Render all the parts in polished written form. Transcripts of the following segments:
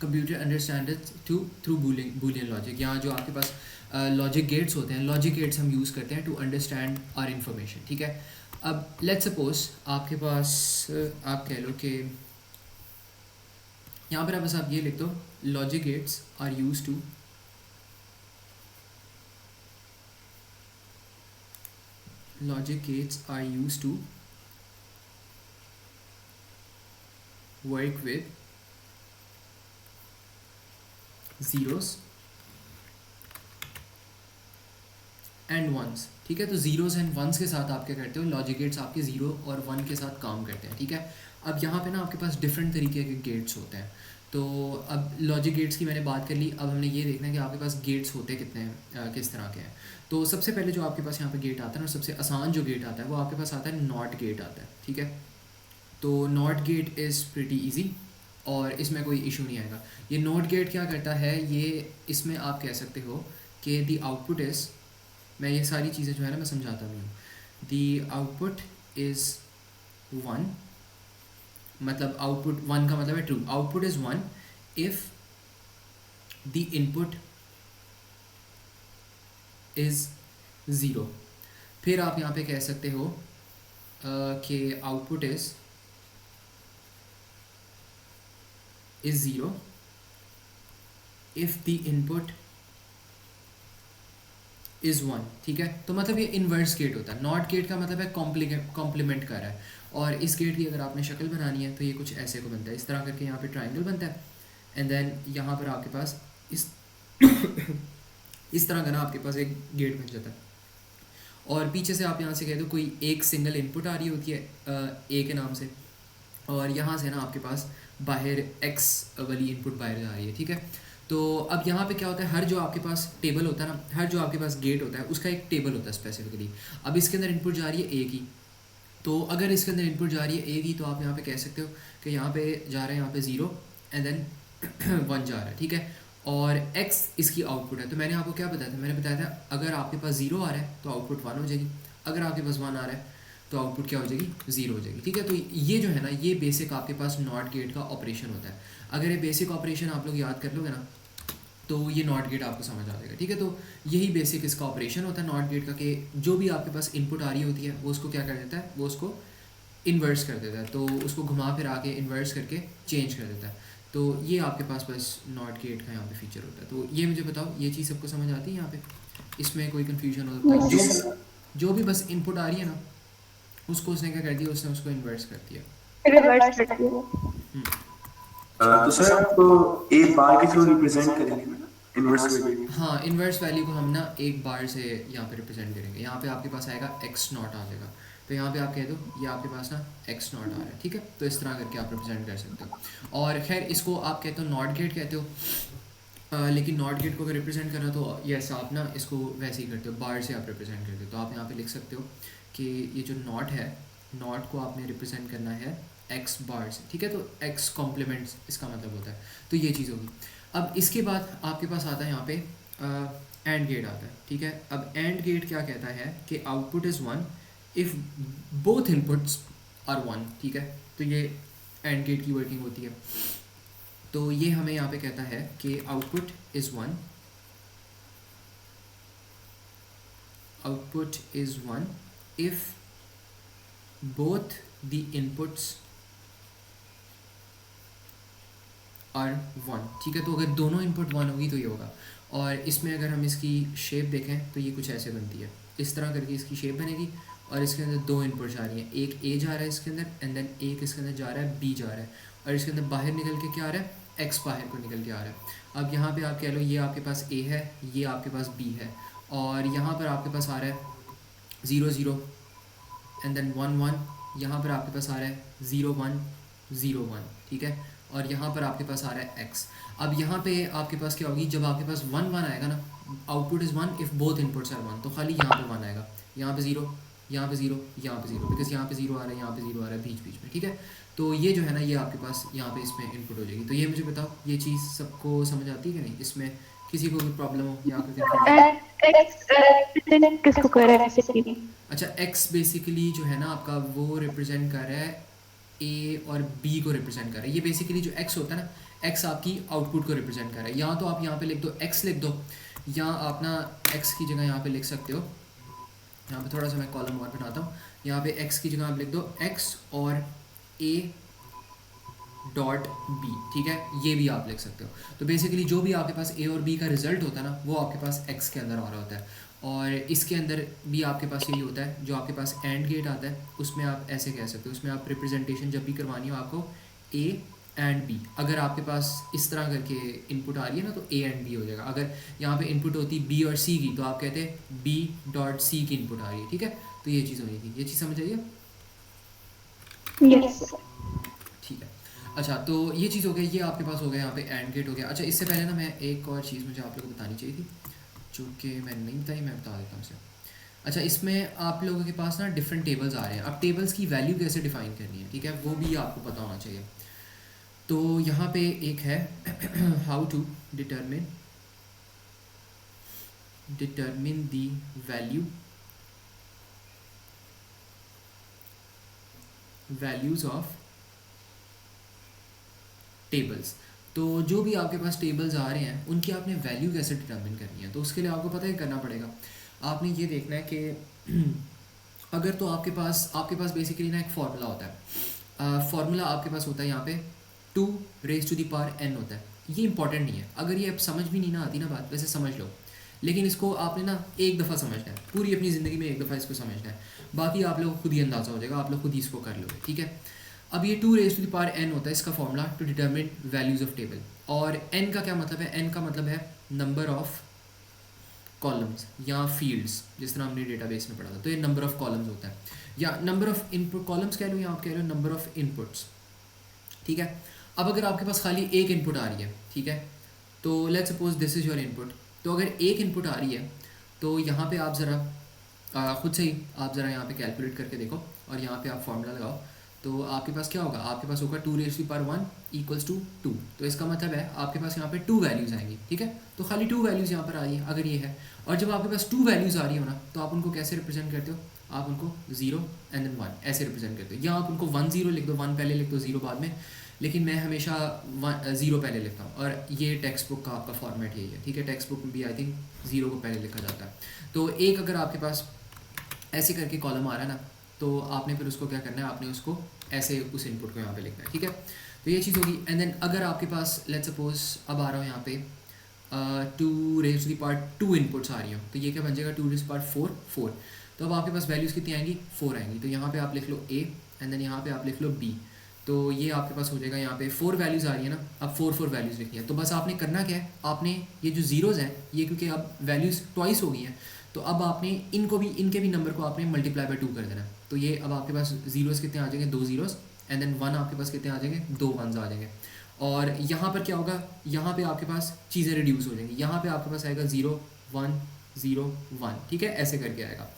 Computer understand through Boolean logic. यहाँ जो आपके पास लॉजिक गेट्स होते हैं, लॉजिक गेट्स हम यूज़ करते हैं टू अंडरस्टैंड आर इन्फॉर्मेशन, ठीक है। अब लेट्स सपोज आपके पास आप कह लो कि यहाँ पर बस आप ये लिख दो, logic gates are use to logic gates are used to work with zeros and ones, ठीक है। तो जीरोस एंड वंस के साथ आप क्या करते हो, लॉजिक गेट्स आपके जीरो और वन के साथ काम करते हैं, ठीक है। अब यहाँ पे ना आपके पास डिफरेंट तरीके के गेट्स होते हैं। तो अब लॉजिक गेट्स की मैंने बात कर ली, अब हमने ये देखना है कि आपके पास गेट्स होते कितने हैं, किस तरह के हैं। तो सबसे पहले जो आपके पास यहाँ पे गेट आता है, और सबसे आसान जो गेट आता है वो आपके पास आता है नॉट गेट आता है, ठीक है। तो not get is pretty easy और इसमें कोई इशू नहीं आएगा। ये नॉट गेट क्या करता है, ये इसमें आप कह सकते हो कि दी आउटपुट इज़, मैं ये सारी चीज़ें जो है ना मैं समझाता भी हूँ। दी आउटपुट इज़ वन, मतलब आउटपुट वन का मतलब है true, output is one if the input is zero. फिर आप यहाँ पे कह सकते हो कि output is zero if the input is one, ठीक है। तो मतलब ये इन्वर्स गेट होता है। नॉट गेट का मतलब है कॉम्प्लीमेंट कर रहा है, और इस गेट की अगर आपने शक्ल बनानी है तो ये कुछ ऐसे को बनता है, इस तरह करके यहाँ पे ट्राइंगल बनता है, एंड देन यहाँ पर आपके पास इस इस तरह का ना आपके पास एक गेट बन जाता है। और पीछे से आप यहाँ से कह दो कोई एक सिंगल इनपुट आ रही होती है ए के नाम से, और यहाँ से ना आपके पास बाहर एक्स वाली इनपुट बाहर जा रही है, ठीक है। तो अब यहाँ पे क्या होता है, हर जो आपके पास टेबल होता है ना, हर जो आपके पास गेट होता है उसका एक टेबल होता है स्पेसिफिकली। अब इसके अंदर इनपुट जा रही है ए की, तो अगर इसके अंदर इनपुट जा रही है ए की, तो आप यहाँ पे कह सकते हो कि यहाँ पे जा रहा है यहाँ पे ज़ीरो एंड देन वन जा रहा है, ठीक है। और x इसकी आउटपुट है। तो मैंने आपको क्या बताया था, मैंने बताया था अगर आपके पास ज़ीरो आ रहा है तो आउटपुट वन हो जाएगी, अगर आपके पास वन आ रहा है तो आउटपुट क्या हो जाएगी, ज़ीरो हो जाएगी, ठीक है। तो ये जो है ना, ये बेसिक आपके पास नॉट गेट का ऑपरेशन होता है। अगर ये बेसिक ऑपरेशन आप लोग याद कर लोगे ना, तो ये नॉट गेट आपको समझ आ जाएगा, ठीक है। तो यही बेसिक इसका ऑपरेशन होता है नॉट गेट का, कि जो भी आपके पास इनपुट आ रही होती है वो उसको क्या कर देता है, वो उसको इन्वर्स कर देता है, तो उसको घुमा फिर आके इन्वर्स करके चेंज कर देता है। तो ये आपके पास बस नॉट गेट का यहाँ पे फीचर होता है। तो ये मुझे बताओ, ये चीज़ सबको समझ आती है यहाँ पे, इसमें कोई कन्फ्यूजन हो सकता है? जो भी बस इनपुट आ रही है ना, उसको उसने क्या कर दिया, उसने उसको इन्वर्स कर दिया, रिवर्स कर दिया। तो सर आप एक बार के थ्रू रिप्रेजेंट करेंगे ना इनवर्स वैल्यू? हाँ, इन्वर्स वैल्यू को हम ना एक बार से यहाँ पे रिप्रेजेंट करेंगे। यहाँ पे आपके पास आएगा एक्स नॉट आ जाएगा, तो यहाँ पे आप कह दो ये आपके पास ना एक्स नॉट आ रहा है, ठीक है। तो इस तरह करके आप रिप्रेजेंट कर सकते हो। और खैर इसको आप कहते हो नॉट गेट कहते हो, लेकिन नॉट गेट को अगर रिप्रेजेंट करना तो यस आप ना इसको वैसे ही करते हो, बार से आप रिप्रेजेंट करते हो। तो आप यहाँ पे लिख सकते हो कि ये जो नॉट है, नॉट को आपने रिप्रेजेंट करना है एक्स बार से, ठीक है। तो एक्स कॉम्प्लीमेंट्स इसका मतलब होता है, तो ये चीज़ होगी। अब इसके बाद आपके पास आता है यहाँ पे एंड गेट आता है, ठीक है। अब एंड गेट क्या कहता है कि output is one if both inputs are one, ठीक है। तो ये एंड गेट की वर्किंग होती है। तो ये हमें यहाँ पे कहता है कि output is one, output is one if both the inputs are one, ठीक है। तो अगर दोनों इनपुट वन होगी तो ये होगा। और इसमें अगर हम इसकी शेप देखें तो ये कुछ ऐसे बनती है, इस तरह करके इसकी शेप बनेगी, और इसके अंदर दो इनपुट जा रही हैं, एक ए जा रहा है इसके अंदर एंड देन एक इसके अंदर जा रहा है बी जा रहा है, और इसके अंदर बाहर निकल के क्या आ रहा है, एक्स बाहर को निकल के आ रहा है। अब यहाँ पे आप कह लो ये आपके पास ए है, ये आपके पास बी है, और यहाँ पर आपके पास आ रहा है zero zero and then one one, यहाँ पर आपके पास आ रहा है ज़ीरो वन ज़ीरो वन, ठीक है। और यहाँ पर आपके पास आ रहा है एक्स। अब यहाँ पे आपके पास क्या होगी, जब आपके पास वन वन आएगा ना, output is one if both inputs are one, तो खाली यहाँ पे वन आएगा, यहाँ पे ज़ीरो, यहाँ पे ज़ीरो, यहाँ पे ज़ीरो, बिकॉज यहाँ पे ज़ीरो आ रहा है, यहाँ पे ज़ीरो आ रहा है बीच बीच में, ठीक है। तो ये जो है ना, ये आपके पास यहाँ पे इसमें इनपुट हो जाएगी। तो ये मुझे बताओ, ये चीज़ सबको समझ आती है कि नहीं, इसमें किसी को भी प्रॉब्लम हो या कोई एक्स किसको कर रहा है बेसिकली? अच्छा, एक्स बेसिकली जो है ना आपका, वो रिप्रेजेंट कर रहा है ए और बी को रिप्रेजेंट कर रहा है। ये बेसिकली जो एक्स होता है ना, एक्स आपकी आउटपुट को रिप्रेजेंट कर रहा है। या तो आप यहाँ पे लिख दो एक्स लिख दो, या आप ना एक्स की जगह यहाँ पे लिख सकते हो, यहाँ पे थोड़ा सा मैं कॉलम और बनाता हूँ, यहाँ पे एक्स की जगह आप लिख दो एक्स और ए डॉट बी, ठीक है, ये भी आप लिख सकते हो। तो बेसिकली जो भी आपके पास ए और बी का रिजल्ट होता है ना, वो आपके पास एक्स के अंदर आ रहा होता है। और इसके अंदर भी आपके पास यही होता है, जो आपके पास एंड गेट आता है उसमें आप ऐसे कह सकते हो, उसमें आप रिप्रेजेंटेशन जब भी करवानी हो आपको ए एंड बी, अगर आपके पास इस तरह करके इनपुट आ रही है ना तो ए एंड बी हो जाएगा। अगर यहाँ पे इनपुट होती बी और सी की तो आप कहते हैं बी डॉट सी की इनपुट आ रही है, ठीक है। तो ये चीज़ होनी थी, ये चीज़ समझ आइए, यस। ठीक है। अच्छा, तो ये चीज़ हो गई, ये आपके पास हो गया यहाँ पे एंड गेट हो गया। अच्छा, इससे पहले ना मैं एक और चीज़ मुझे आप लोगों को बतानी चाहिए थी, जो कि मैंने नहीं बताई, मैं बता देता हूँ उसे। अच्छा, इसमें आप लोगों के पास ना डिफरेंट टेबल्स आ रहे हैं। अब टेबल्स की वैल्यू कैसे डिफाइन करनी है, ठीक है, वो भी आपको पता होना चाहिए। तो यहाँ पे एक है how to determine the values of tables. तो जो भी आपके पास टेबल्स आ रहे हैं उनकी आपने वैल्यू कैसे डिटरमिन करनी है, तो उसके लिए आपको पता ही करना पड़ेगा। आपने ये देखना है कि अगर तो आपके पास बेसिकली ना एक फार्मूला होता है। फार्मूला आपके पास होता है यहाँ पे 2 raise to the power n होता है। ये इंपॉर्टेंट नहीं है, अगर ये अब समझ भी नहीं ना आती ना बात, वैसे समझ लो, लेकिन इसको आपने ना एक दफ़ा समझना है, पूरी अपनी ज़िंदगी में एक दफ़ा इसको समझना है, बाकी आप लोग खुद ही अंदाज़ा हो जाएगा, आप लोग खुद ही इसको कर लोगे, ठीक है। अब ये 2 raise to the power n होता है इसका formula to determine values of table. और n का क्या मतलब है, n का मतलब है नंबर ऑफ कॉलम्स या फील्ड्स, जिस तरह हमने डेटाबेस में पढ़ा था, तो ये नंबर ऑफ कॉलम्स होता है, या नंबर ऑफ इनपुट कॉलम्स कह लो, या आप कह रहे हो नंबर ऑफ इनपुट्स, ठीक है। अब अगर आपके पास खाली एक इनपुट आ रही है, ठीक है, तो let's suppose this is your input, तो अगर एक इनपुट आ रही है तो यहाँ पे आप ज़रा खुद से ही आप ज़रा यहाँ पे कैलकुलेट करके देखो और यहाँ पे आप फार्मूला लगाओ, तो आपके पास क्या होगा, आपके पास होगा 2 raise to the power 1 equals to 2। तो इसका मतलब है आपके पास यहाँ पे 2 वैल्यूज़ आएंगी, ठीक है। तो खाली 2 वैल्यूज़ यहाँ पर आ रही है अगर ये है, और जब आपके पास 2 वैल्यूज़ आ रही हो ना, तो आप उनको कैसे रिप्रेजेंट करते हो, आप उनको 0 एंड देन 1 ऐसे रिप्रेजेंट करते हो, या आप उनको 1 0 लिख दो, 1 पहले लिख दो 0 बाद में, लेकिन मैं हमेशा 0 पहले लिखता हूँ, और ये टेक्स्ट बुक का आपका फॉर्मेट यही है, ठीक है। टेक्स्ट बुक में भी आई थिंक 0 को पहले लिखा जाता है। तो एक अगर आपके पास ऐसे करके कॉलम आ रहा है ना, तो आपने फिर उसको क्या करना है, आपने उसको ऐसे उस इनपुट को यहाँ पे लिखना है, ठीक है। तो ये चीज़ होगी। एंड देन अगर आपके पास लेट्स सपोज अब आ रहा हो यहाँ पे 2 raise to the power 2 inputs आ रही हो, तो ये क्या बन जाएगा 2 रेज़ टू द पावर 4। तो अब आपके पास वैल्यूज़ कितनी आएंगी, 4 आएंगी। तो यहाँ पे आप लिख लो a एंड देन यहाँ पे आप लिख लो b, तो ये आपके पास हो जाएगा, यहाँ पे 4 वैल्यूज़ आ रही है ना, अब 4 वैल्यूज़ लिखनी है। तो बस आपने करना क्या है, आपने ये जो ज़ीरोज़ हैं ये क्योंकि अब वैल्यूज़ ट्वाइस हो गई हैं, तो अब आपने इनको भी, इनके भी नंबर को आपने मल्टीप्लाई बाय 2 कर देना। तो ये अब आपके पास ज़ीरोज़ कितने आ जाएंगे, 2 ज़ीरोज़, एंड देन 1 आपके पास कितने आ जाएंगे, 2 1s आ जाएंगे। और यहाँ पर क्या होगा, यहाँ पे आपके पास चीज़ें रिड्यूस हो जाएंगी, यहाँ पे आपके पास आएगा 0 1 0 1, ठीक है, ऐसे करके आएगा।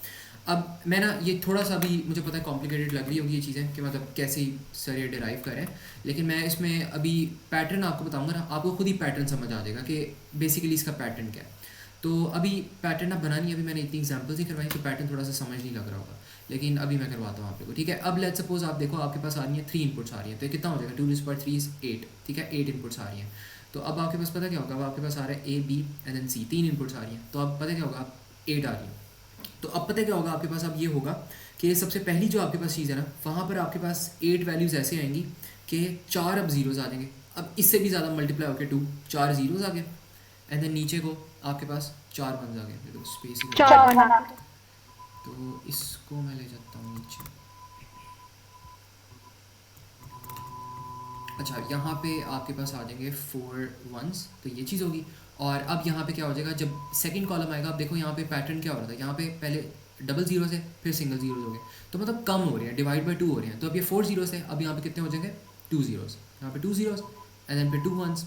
अब मैं ना ये थोड़ा सा भी मुझे पता है कॉम्प्लिकेटेड लग रही होगी ये चीज़ें कि मतलब कैसे सर ये डिराइव करें, लेकिन मैं इसमें अभी पैटर्न आपको बताऊंगा ना, आपको खुद ही पैटर्न समझ आ जाएगा कि बेसिकली इसका पैटर्न क्या है। तो अभी पैटर्न अब बनानी है, अभी मैंने इतनी एग्जांपल्स ही करवाई तो पैटर्न थोड़ा सा समझ नहीं लग रहा होगा, लेकिन अभी मैं करवाता हूँ आप लोगों को, ठीक है। अब लेट्स सपोज आप देखो आपके पास आ रही है 3 इनपुट्स आ रही हैं, तो कितना हो जाएगा, 2 raise to the power 3 is 8, ठीक है, 8 इनपुट्स आ रही हैं। तो अब आपके पास पता क्या होगा, अब आपके पास आ रहा है A B and then C, 3 inputs आ रही हैं, तो अब पता क्या होगा, अब 8 आ रही है। तो अब पता क्या होगा आपके पास, अब ये होगा कि सबसे पहली जो आपके पास चीज़ है ना, वहाँ पर आपके पास 8 वैल्यूज़ ऐसे आएंगी कि 4 अब ज़ीरोज़ आ जाएंगे, अब इससे भी ज़्यादा मल्टीप्लाई होकर 2 4 ज़ीरोज़ आ गए, एंड देन नीचे को आपके पास 4 1s आ गए, तो स्पेस ही, तो इसको मैं ले जाता हूँ नीचे। अच्छा, यहाँ पे आपके पास आ जाएंगे 4 1s, तो ये चीज़ होगी। और अब यहाँ पे क्या हो जाएगा, जब सेकंड कॉलम आएगा, आप देखो यहाँ पे पैटर्न क्या हो रहा था, यहाँ पे पहले डबल ज़ीरो से फिर सिंगल ज़ीरो हो गए, तो मतलब कम हो रही है, डिवाइड बाय 2 हो रहे हैं। तो अब ये 4 ज़ीरोज़ है, अब यहाँ पे कितने हो जाएंगे, 2 ज़ीरोज़, यहाँ पे 2 ज़ीरोज़ एंड देन पे 2 1s,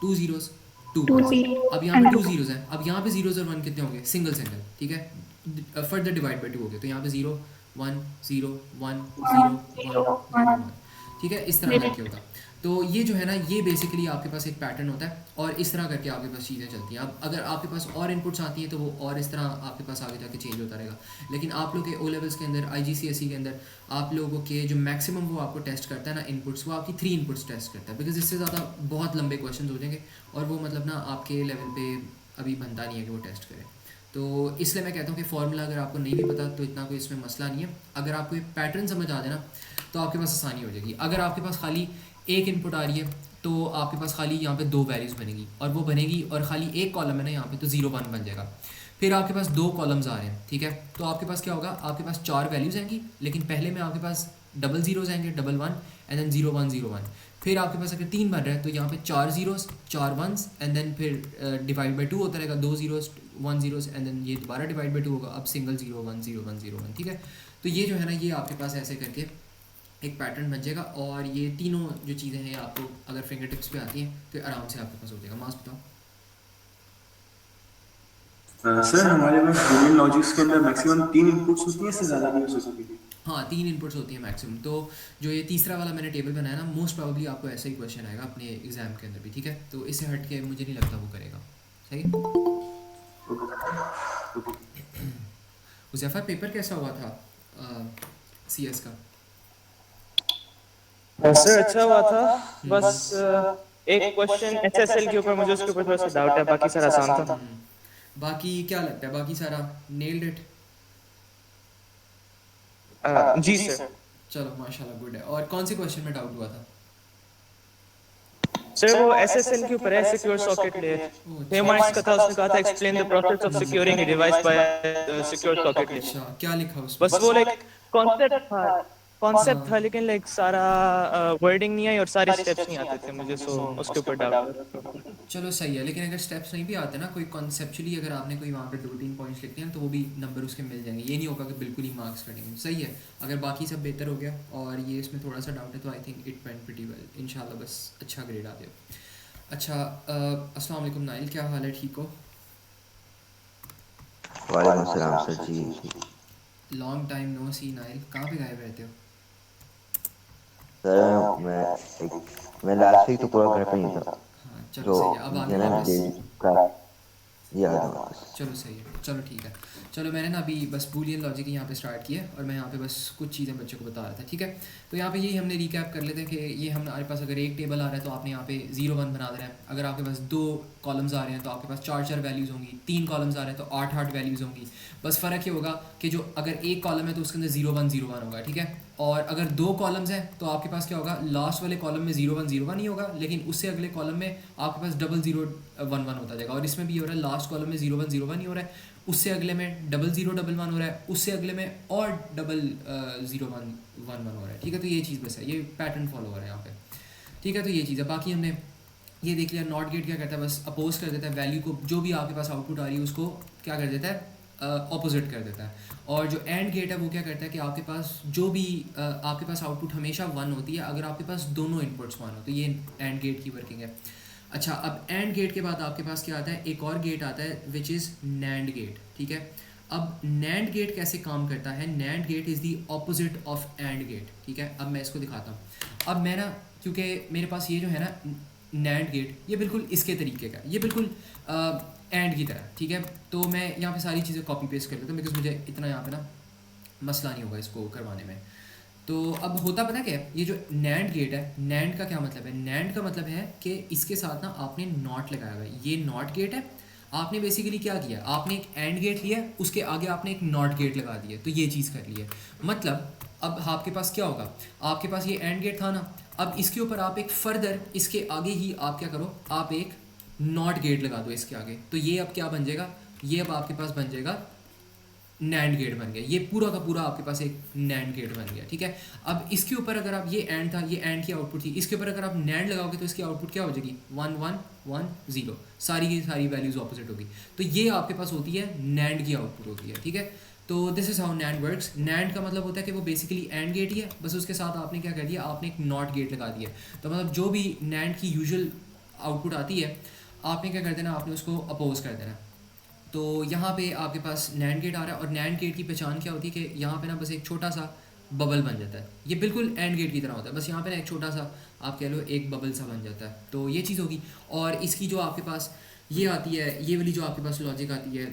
2 ज़ीरोज़ 2 1s, अब यहाँ पे 2 ज़ीरोज़ हैं, अब यहाँ पे ज़ीरोज़ और 1 कितने होंगे, सिंगल सिंगल, ठीक है, फर्दर डिवाइड बाय 2 हो गए, तो यहाँ पे 0 1 0 1 0 1 1, ठीक है, इस तरह करके होगा। तो ये जो है ना, ये बेसिकली आपके पास एक पैटर्न होता है और इस तरह करके आपके पास चीज़ें चलती हैं। अब अगर आपके पास और इनपुट्स आती हैं तो वो और इस तरह आपके पास आगे जाके चेंज होता रहेगा। लेकिन आप लोग के ओ लेवल्स के अंदर, IGCSE के अंदर आप लोगों के जो मैक्सिमम वो आपको टेस्ट करता है ना इनपुट्स, वो आपकी 3 इनपुट्स टेस्ट करता है, बिकॉज इससे ज़्यादा बहुत लंबे क्वेश्चन हो जाएंगे और वो मतलब ना आपके लेवल पे अभी बनता नहीं है कि वो टेस्ट करे। तो इसलिए मैं कहता हूँ कि फार्मूला अगर आपको नहीं भी पता तो इतना कोई इसमें मसला नहीं है। अगर आपको ये पैटर्न समझ आ जाए ना तो आपके पास आसानी हो जाएगी। अगर आपके पास खाली एक इनपुट आ रही है तो आपके पास खाली यहाँ पे 2 वैल्यूज़ बनेगी और वो बनेगी और खाली एक कॉलम है ना यहाँ पे, तो 0 1 बन जाएगा। फिर आपके पास 2 कॉलम्स आ रहे हैं, ठीक है, तो आपके पास क्या होगा, आपके पास 4 वैल्यूज़ आएंगी, लेकिन पहले में आपके पास डबल ज़ीरोज़ आएंगे, डबल 1 एंड देन 0 1 0 1। फिर आपके पास अगर 3 बन रहा है तो यहाँ पे 4 ज़ीरोज़ 4 1s एंड देन फिर डिवाइड बाई 2 होता रहेगा, 2 ज़ीरोज़ 1 ज़ीरोज़ एंड देन ये दोबारा डिवाइड बाई 2 होगा, अब सिंगल 0 1 0 1 0 1, ठीक है। तो ये जो है ना, ये आपके पास ऐसे करके एक पैटर्न बन जाएगा और ये तीनों जो चीज़ें हैं आपको अगर फिंगर टिप्स पे आती हैं तो आराम से आपके पास हो जाएगा। मास बताओ। सर हमारे पास बूलियन लॉजिक्स के अंदर मैक्सिमम 3 इनपुट्स होती है, इससे ज़्यादा नहीं हो सकती। हाँ, 3 इनपुट्स होती हैं मैक्सिमम। तो जो ये तीसरा वाला मैंने टेबल बनाया ना, मोस्ट प्रोबेबली आपको ऐसा ही क्वेश्चन आएगा अपने एग्जाम के अंदर भी, ठीक है। तो इससे हट के मुझे नहीं लगता वो करेगा, सही है। हुज़ैफा पेपर कैसा हुआ था CS का? सर अच्छा हुआ था, बस एक क्वेश्चन HSL के ऊपर मुझे उसके ऊपर थोड़ा सा डाउट है, बाकी सारा आसान था। बाकी क्या लगता है, बाकी सारा नेल्ड इट? Ji sir. चलो माशाल्लाह, गुड है। और कौन से क्वेश्चन में डाउट हुआ था? सर वो SSL के ऊपर है, सिक्योर सॉकेट लेयर। हेमाइट्स का था, उसने कहा था explain the process of securing a device by secure socket layer. अच्छा, क्या लिखा उसमें? बस वो लाइक कॉन्सेप्ट था लेकिन लाइक सारा वर्डिंग नहीं आई और सारे स्टेप्स नहीं आते थे मुझे, सो उसके ऊपर डाउट। चलो सही है, लेकिन अगर स्टेप्स नहीं भी आते ना, कोई कॉन्सेप्चुअली अगर आपने कोई वहाँ पे 2-3 पॉइंट्स लिखते हैं तो वो भी नंबर उसके मिल जाएंगे। ये नहीं होगा कि बिल्कुल ही मार्क्स कटेंगे, सही है। अगर बाकी सब बेहतर हो गया और ये इसमें थोड़ा सा डाउट है तो I think it went pretty well, इंशाल्लाह बस अच्छा ग्रेड आ जाए। अच्छा, अस्सलाम वालेकुम नाइल, क्या हाल है, ठीक हो? वालेकुम सलाम सर जी। लॉन्ग टाइम नो सी नाइल, कहाँ पे गायब रहते हो? सर मैं लास्ट वीक तो पूरा घर पे ही था, हाँ चलो जो सही है, अब आ गए मैंने वापस। का याद है वापस। चलो सही है, चलो ठीक है। चलो मैंने ना अभी बस बूलियन लॉजिक यहाँ पे स्टार्ट किया है और मैं यहाँ पे बस कुछ चीज़ें बच्चों को बता रहा था, ठीक है। तो यहाँ पे यही हमने रिकैप कर लेते हैं कि ये हमारे पास अगर एक टेबल आ रहा है तो आपने यहाँ पे 0 1 बना देना है। अगर आपके पास 2 कॉलम्स आ रहे हैं तो आपके पास 4 4 वैल्यूज़ होंगी, 3 कॉलम्स आ रहे हैं तो 8 8 वैल्यूज़ होंगी। बस फ़र्क ये होगा कि जो अगर एक कॉलम है तो उसके अंदर 0 1 0 1 होगा, ठीक है। और अगर 2 कॉलम्स हैं तो आपके पास क्या होगा, लास्ट वाले कॉलम में 0 1 0 1 ही होगा, लेकिन उससे अगले कॉलम में आपके पास 0 0 1 1 होता जाएगा। और इसमें भी ये हो रहा है, लास्ट कॉलम में 0 1 0 1 ही हो रहा है, उससे अगले में 0 0 1 1 हो रहा है, उससे अगले में और 0 1 1 1 हो रहा है, ठीक है। तो ये चीज़ बस है, ये पैटर्न फॉलो हो रहा है यहाँ पे, ठीक है। तो ये चीज़ है। बाकी हमने ये देख लिया, नॉट गेट क्या करता है, बस अपोज कर देता है वैल्यू को, जो भी आपके पास आउटपुट आ रही है उसको क्या कर देता है, ऑपोजिट कर देता है। और जो एंड गेट है वो क्या करता है कि आपके पास जो भी आपके पास आउटपुट हमेशा 1 होती है अगर आपके पास दोनों इनपुट्स 1 हो, तो ये एंड गेट की वर्किंग है। अच्छा, अब एंड गेट के बाद आपके पास क्या आता है, एक और गेट आता है विच इज़ नैंड गेट, ठीक है। अब नैंड गेट कैसे काम करता है, NAND gate is the opposite of AND gate, ठीक है। अब मैं इसको दिखाता हूँ। अब मैं ना, क्योंकि मेरे पास ये जो है ना नैंड गेट, ये बिल्कुल इसके तरीके का, ये बिल्कुल एंड की तरह, ठीक है। तो मैं यहाँ पे सारी चीज़ें कॉपी पेस्ट कर लेता हूँ बिकॉज मुझे इतना यहाँ पे ना मसला नहीं होगा इसको करवाने में। तो अब होता पता क्या है, ये जो नैंड गेट है, नैंड का क्या मतलब है, नैंड का मतलब है कि इसके साथ ना आपने नॉट लगाया हुआ है, ये नॉट गेट है। आपने बेसिकली क्या किया, आपने एक एंड गेट लिया, उसके आगे आपने एक नॉट गेट लगा दिया, तो ये चीज़ कर ली है। मतलब अब आपके पास क्या होगा, आपके पास ये एंड गेट था ना, अब इसके ऊपर आप एक फर्दर इसके आगे ही आप क्या करो, आप एक नॉट गेट लगा दो इसके आगे, तो ये अब क्या बन जाएगा, ये अब आपके पास बन जाएगा नैंड गेट बन गया। ये पूरा का पूरा आपके पास एक नैंड गेट बन गया, ठीक है। अब इसके ऊपर अगर आप, ये एंड था, ये एंड की आउटपुट थी, इसके ऊपर अगर आप नैंड लगाओगे तो इसकी आउटपुट क्या हो जाएगी, 1 1 1 0, सारी की सारी वैल्यूज ऑपोजिट होगी। तो ये आपके पास होती है नैंड की आउटपुट होती है, ठीक है। तो this is how NAND works. NAND का मतलब होता है कि वो बेसिकली एंड गेट ही है, बस उसके साथ आपने क्या कर दिया, आपने एक नॉट गेट लगा दिया। तो मतलब जो भी नैंड की यूजुअल आउटपुट आती है आपने क्या कर देना, आपने उसको अपोज कर देना। तो यहाँ पे आपके पास नैंड गेट आ रहा है और नैंड गेट की पहचान क्या होती है कि यहाँ पे ना बस एक छोटा सा बबल बन जाता है। ये बिल्कुल एंड गेट की तरह होता है, बस यहाँ पे ना एक छोटा सा आप कह लो एक बबल सा बन जाता है। तो ये चीज़ होगी। और इसकी जो आपके पास ये आती है, ये वाली जो आपके पास लॉजिक आती है,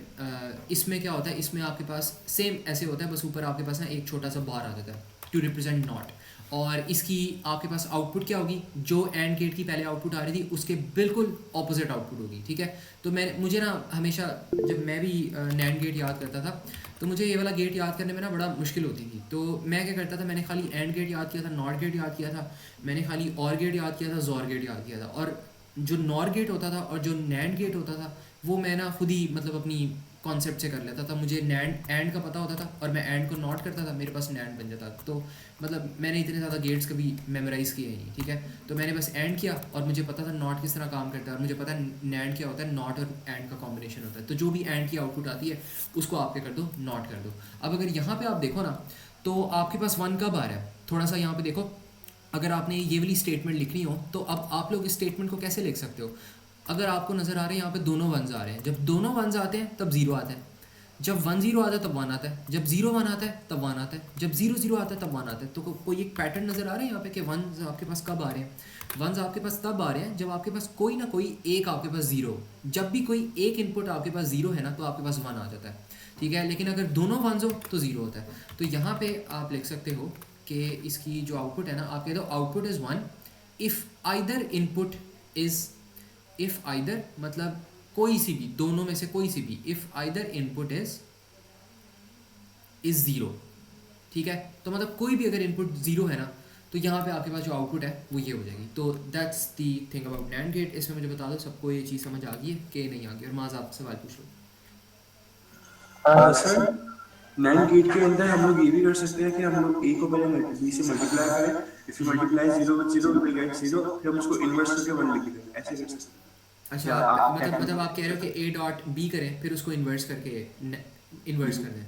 इसमें क्या होता है, इसमें आपके पास सेम ऐसे होता है, बस ऊपर आपके पास ना एक छोटा सा बार आ जाता है टू रिप्रेजेंट नॉट। और इसकी आपके पास आउटपुट क्या होगी, जो एंड गेट की पहले आउटपुट आ रही थी उसके बिल्कुल ऑपोजिट आउटपुट होगी, ठीक है। तो मुझे ना हमेशा जब मैं भी नैंड गेट याद करता था तो मुझे ये वाला गेट याद करने में ना बड़ा मुश्किल होती थी। तो मैं क्या करता था, मैंने खाली एंड गेट याद किया था, नॉट गेट याद किया था, मैंने खाली और गेट याद किया था, जॉर गेट याद किया था। और जो नॉर गेट होता था और जो नैंड गेट होता था वो मैं ना खुद ही मतलब अपनी कॉन्सेप्ट से कर लेता था। मुझे नैंड एंड का पता होता था और मैं एंड को नॉट करता था, मेरे पास नैंड बन जाता। तो मतलब मैंने इतने ज़्यादा गेट्स कभी मेमोराइज़ किए नहीं, ठीक है। तो मैंने बस एंड किया और मुझे पता था नॉट किस तरह काम करता है, और मुझे पता है नैंड क्या होता है, नॉट और एंड का कॉम्बिनेशन होता है। तो जो भी एंड की आउटपुट आती है उसको आप क्या कर दो, नॉट कर दो। अब अगर यहाँ पर आप देखो ना तो आपके पास 1 कब आ रहा है, थोड़ा सा यहाँ पर देखो। अगर आपने ये वाली स्टेटमेंट लिखनी हो तो अब आप लोग इस स्टेटमेंट को कैसे लिख सकते हो। अगर आपको नज़र आ रहे हैं यहाँ पे दोनों वंस आ रहे हैं, जब दोनों वंस आते हैं तब 0 आता है, जब 1 0 आता है तब 1 आता है, जब 0 1 आता है तब 1 आता है, जब 0 0 आता है तब 1 आता है। तो कोई एक पैटर्न नज़र आ रहा है यहाँ पे कि वंस आपके पास कब आ रहे हैं। वंस आपके पास तब आ रहे हैं जब आपके पास कोई ना कोई एक आपके पास 0, जब भी कोई एक इनपुट आपके पास 0 है ना तो आपके पास 1 आ जाता है, ठीक है। लेकिन अगर दोनों वंस हो तो 0 होता है। तो यहाँ पे आप लिख सकते हो कि इसकी जो आउटपुट है ना, आप कह दो output is 1 if either input is, if either मतलब कोई सी भी, दोनों में से कोई सी भी, इफ़ आइदर इनपुट इज़ 0, ठीक है। तो मतलब कोई भी अगर इनपुट 0 है ना तो यहाँ पे आपके पास जो आउटपुट है वो ये हो जाएगी। तो that's the thing about NAND gate. इसमें मुझे बता दो सबको ये चीज़ समझ आ गई है कि नहीं आ गई, और माज़ आप सवाल पूछ लो। सर नैंड गेट के अंदर हम लोग ये भी कर सकते हैं कि हम लोग ए को पहले बी से मल्टीप्लाई करें, if you multiply 0 with 0 we get 0, फिर हम उसको इन्वर्स करके 1 लिख दें, ऐसे कर सकते हैं। अच्छा, मतलब आप कह रहे हो कि ए डॉट बी करें फिर उसको इन्वर्स करके इन्वर्स कर दें।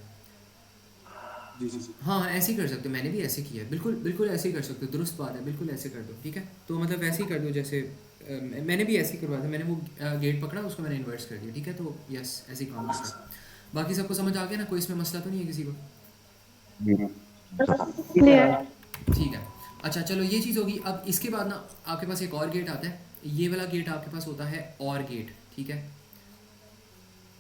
जी जी जी हाँ ऐसे ही कर सकते हो, मैंने भी ऐसे किया है, बिल्कुल बिल्कुल ऐसे ही कर सकते हो, दुरुस्त बात है, बिल्कुल ऐसे कर दो, ठीक है। तो मतलब ऐसे ही कर दो जैसे मैंने भी ऐसे ही करवाया था, मैंने वो गेट पकड़ा उसको मैंने इन्वर्स कर दिया, ठीक है। तो यस ऐसे ही काम करता है। बाकी सबको समझ आ गया ना, कोई इसमें मसला तो नहीं है किसी को? क्लियर। ठीक है। अच्छा चलो ये चीज़ होगी। अब इसके बाद ना आपके पास एक और गेट आता है, ये वाला गेट आपके पास होता है और गेट, ठीक है।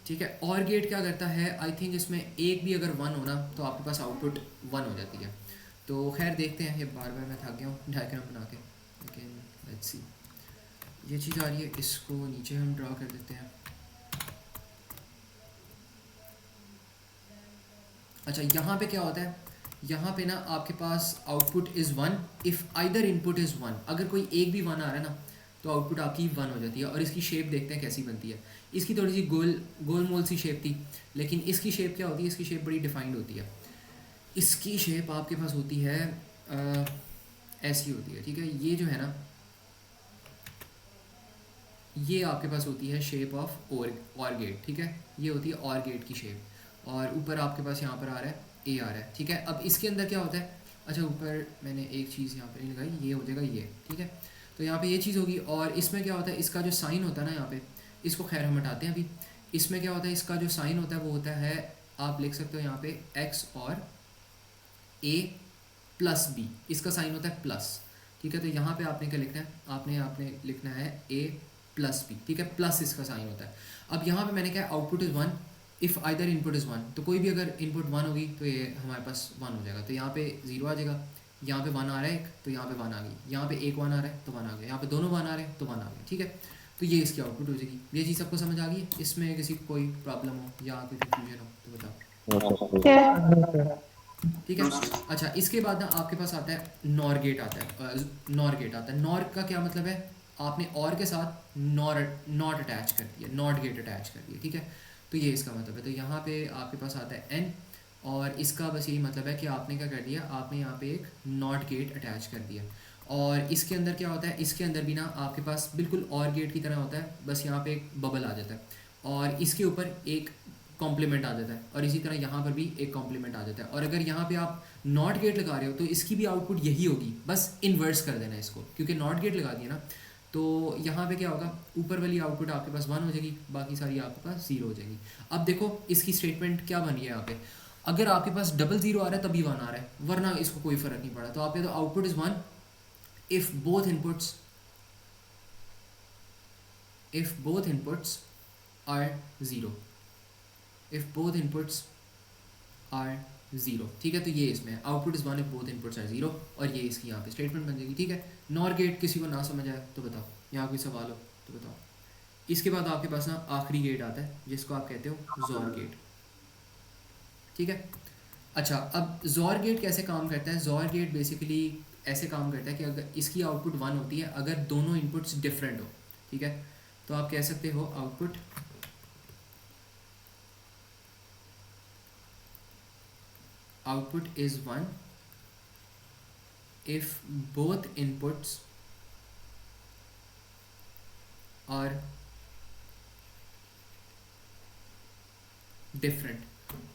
ठीक है, और गेट क्या करता है, आई थिंक इसमें एक भी अगर 1 होना तो आपके पास आउटपुट 1 हो जाती है। तो खैर देखते हैं, ये बार बार मैं थक गया हूँ डायग्राम बना के, लेकिन लेट्स सी। ये चीज़ आ रही है, इसको नीचे हम ड्रा कर देते हैं। अच्छा यहाँ पे क्या होता है, यहाँ पे ना आपके पास output is 1 if either input is 1। अगर कोई एक भी 1 आ रहा है ना तो आउटपुट आपकी 1 हो जाती है। और इसकी शेप देखते हैं कैसी बनती है। इसकी थोड़ी सी गोल मोल सी शेप थी, लेकिन इसकी शेप क्या होती है, इसकी शेप बड़ी डिफाइंड होती है। इसकी शेप आपके पास होती है ऐसी होती है, ठीक है। ये जो है ना ये आपके पास होती है शेप ऑफ और गेट, ठीक है। ये होती है और गेट की शेप, और ऊपर आपके पास यहाँ पर आ रहा है ए आ रहा है, ठीक है। अब इसके अंदर क्या होता है, अच्छा ऊपर मैंने एक चीज़ यहाँ पर नहीं लगाई, ये हो जाएगा ये, ठीक है। तो यहाँ पे ये चीज़ होगी। और इसमें क्या होता है, इसका जो साइन होता है ना यहाँ पे, इसको खैर हम हटाते हैं अभी। इसमें क्या होता है, इसका जो साइन होता है वो होता है, आप लिख सकते हो यहाँ पे एक्स और ए प्लस बी, इसका साइन होता है प्लस, ठीक है। तो यहाँ पे आपने क्या लिखना है, आपने लिखना है ए प्लस बी, ठीक है, प्लस इसका साइन होता है। अब यहाँ पे मैंने क्या, output is 1 if either input is 1। तो कोई भी अगर इनपुट 1 होगी तो ये हमारे पास 1 हो जाएगा। तो यहाँ पे 0 आ जाएगा, यहाँ पे 1 आ रहा है एक, तो यहाँ पे 1 आ गई, यहाँ पे एक 1 आ रहा है तो 1 आ गया, यहाँ पे दोनों 1 आ रहे हैं तो 1 आ गया, ठीक है। तो ये इसकी आउटपुट हो जाएगी। ये चीज़ सबको समझ आ गई है? इसमें किसी को कोई प्रॉब्लम हो या कोई कन्फ्यूजन हो तो बताओ, ठीक है। अच्छा इसके बाद ना आपके पास आता है नॉर गेट आता है, नॉर गेट आता है। नॉर का क्या मतलब है, आपने और के साथ नॉट अटैच कर दिया, नॉट गेट अटैच कर दिया, ठीक है। तो ये इसका मतलब है। तो यहाँ पे आपके पास आता है एन, और इसका बस यही मतलब है कि आपने क्या कर दिया, आपने यहाँ पे एक नॉट गेट अटैच कर दिया। और इसके अंदर क्या होता है, इसके अंदर भी ना आपके पास बिल्कुल और गेट की तरह होता है, बस यहाँ पे एक बबल आ जाता है और इसके ऊपर एक कॉम्प्लीमेंट आ जाता है, और इसी तरह यहाँ पर भी एक कॉम्प्लीमेंट आ जाता है। और अगर यहाँ पे आप नॉट गेट लगा रहे हो तो इसकी भी आउटपुट यही होगी, बस इन्वर्स कर देना इसको, क्योंकि नॉट गेट लगा दिया ना। तो यहाँ पे क्या होगा, ऊपर वाली आउटपुट आपके पास 1 हो जाएगी, बाकी सारी आपके पास 0 हो जाएगी। अब देखो इसकी स्टेटमेंट क्या बनी है यहाँ पे, अगर आपके पास डबल ज़ीरो आ रहा है तभी वन आ रहा है, वरना इसको कोई फ़र्क नहीं पड़ा। तो आप कह दो output is one if both inputs are zero, if both inputs are zero, ठीक है। तो ये इसमें output is one if both inputs are zero, और ये इसकी यहाँ पे स्टेटमेंट बन जाएगी, ठीक है। नॉर गेट किसी को ना समझ आए तो बताओ, यहाँ कोई सवाल हो तो बताओ। इसके बाद आपके पास ना आखिरी गेट आता है जिसको आप कहते हो ज़ोर गेट, ठीक है। अच्छा, अब ज़ोर गेट कैसे काम करता है? ज़ोर गेट बेसिकली ऐसे काम करता है कि अगर इसकी आउटपुट वन होती है अगर दोनों इनपुट्स डिफरेंट हो, ठीक है। तो आप कह सकते हो output is one if both inputs are different।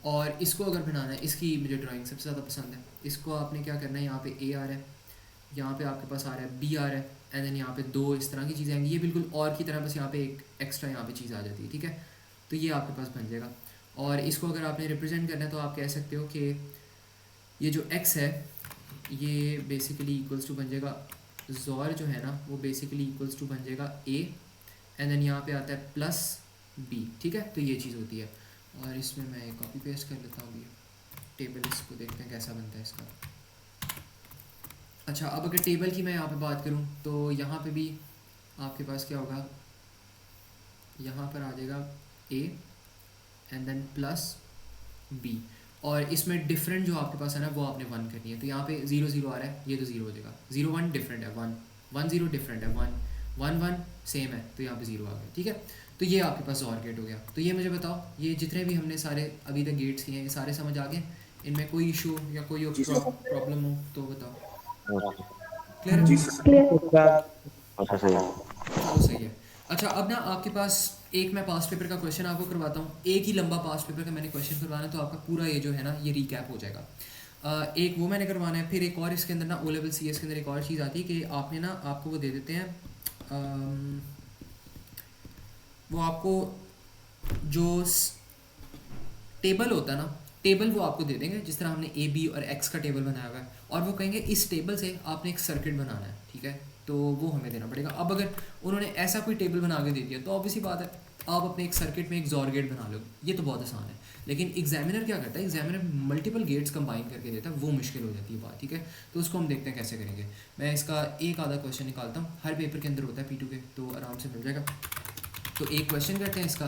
और इसको अगर बनाना है, इसकी मुझे ड्राइंग सबसे ज़्यादा पसंद है। इसको आपने क्या करना है, यहाँ पे ए आ रहा है, यहाँ पे आपके पास आ रहा है बी आ रहा है, एंड देन यहाँ पे दो इस तरह की चीज़ें आएंगी, ये बिल्कुल और की तरह, बस यहाँ पे एक एक्स्ट्रा यहाँ पे चीज़ आ जाती है, ठीक है। तो ये आपके पास बन जाएगा। और इसको अगर आपने रिप्रेजेंट करना है तो आप कह सकते हो कि ये जो एक्स है ये बेसिकली इक्वल्स टू बन जाएगा ज़ोर जो है ना, वो बेसिकली इक्वल्स टू बन जाएगा ए, एंड देन यहाँ पे आता है प्लस बी, ठीक है। तो ये चीज़ होती है। और इसमें मैं एक कॉपी पेस्ट कर लेता हूँ, टेबल इसको देखते हैं कैसा बनता है इसका। अच्छा, अब अगर टेबल की मैं यहाँ पे बात करूँ तो यहाँ पे भी आपके पास क्या होगा, यहाँ पर आ जाएगा A and then plus B, और इसमें डिफरेंट जो आपके पास है ना वो आपने वन करनी है। तो यहाँ पे ज़ीरो ज़ीरो आ रहा है, ये तो ज़ीरो हो जाएगा, ज़ीरो वन डिफरेंट है, वन वन ज़ीरो डिफरेंट है, वन वन वन सेम है, तो यहाँ पे ज़ीरो आ गया, ठीक है। तो ये आपके पास ज़ोर गेट हो गया। तो ये मुझे बताओ, ये जितने भी हमने सारे अभी तक गेट्स किए हैं, ये सारे समझ आ गए? इनमें कोई इशू या कोई प्रॉब्लम हो तो बताओ। क्लियर है? जी सर। क्लियर। अच्छा सही है। चलो सही है। अच्छा, अब ना आपके पास एक मैं पास्ट पेपर का क्वेश्चन आपको करवाता हूँ। एक ही लंबा पास्ट पेपर का मैंने क्वेश्चन करवाना है, तो आपका पूरा ये जो है ना ये रिकैप हो जाएगा। एक वो मैंने करवाना है, फिर एक और इसके अंदर ना ओ लेवल सी एस के अंदर एक और चीज़ आती है कि आपने ना आपको वो दे देते हैं, वो आपको जो टेबल होता है ना, टेबल वो आपको दे देंगे, जिस तरह हमने ए बी और एक्स का टेबल बनाया हुआ है, और वो कहेंगे इस टेबल से आपने एक सर्किट बनाना है, ठीक है। तो वो हमें देना पड़ेगा। अब अगर उन्होंने ऐसा कोई टेबल बना के दे दिया तो ऑब्वियसली बात है आप अपने एक सर्किट में एक ज़ोर गेट बना लो, ये तो बहुत आसान है। लेकिन एग्जामिनर क्या करता है, एग्जामिनर मल्टीपल गेट्स कंबाइन करके देता है, वो मुश्किल हो जाती है बात, ठीक है। तो उसको हम देखते हैं कैसे करेंगे। मैं इसका एक आधा क्वेश्चन निकालता हूँ, हर पेपर के अंदर होता है P2 के, तो आराम से मिल जाएगा। तो एक क्वेश्चन करते हैं इसका,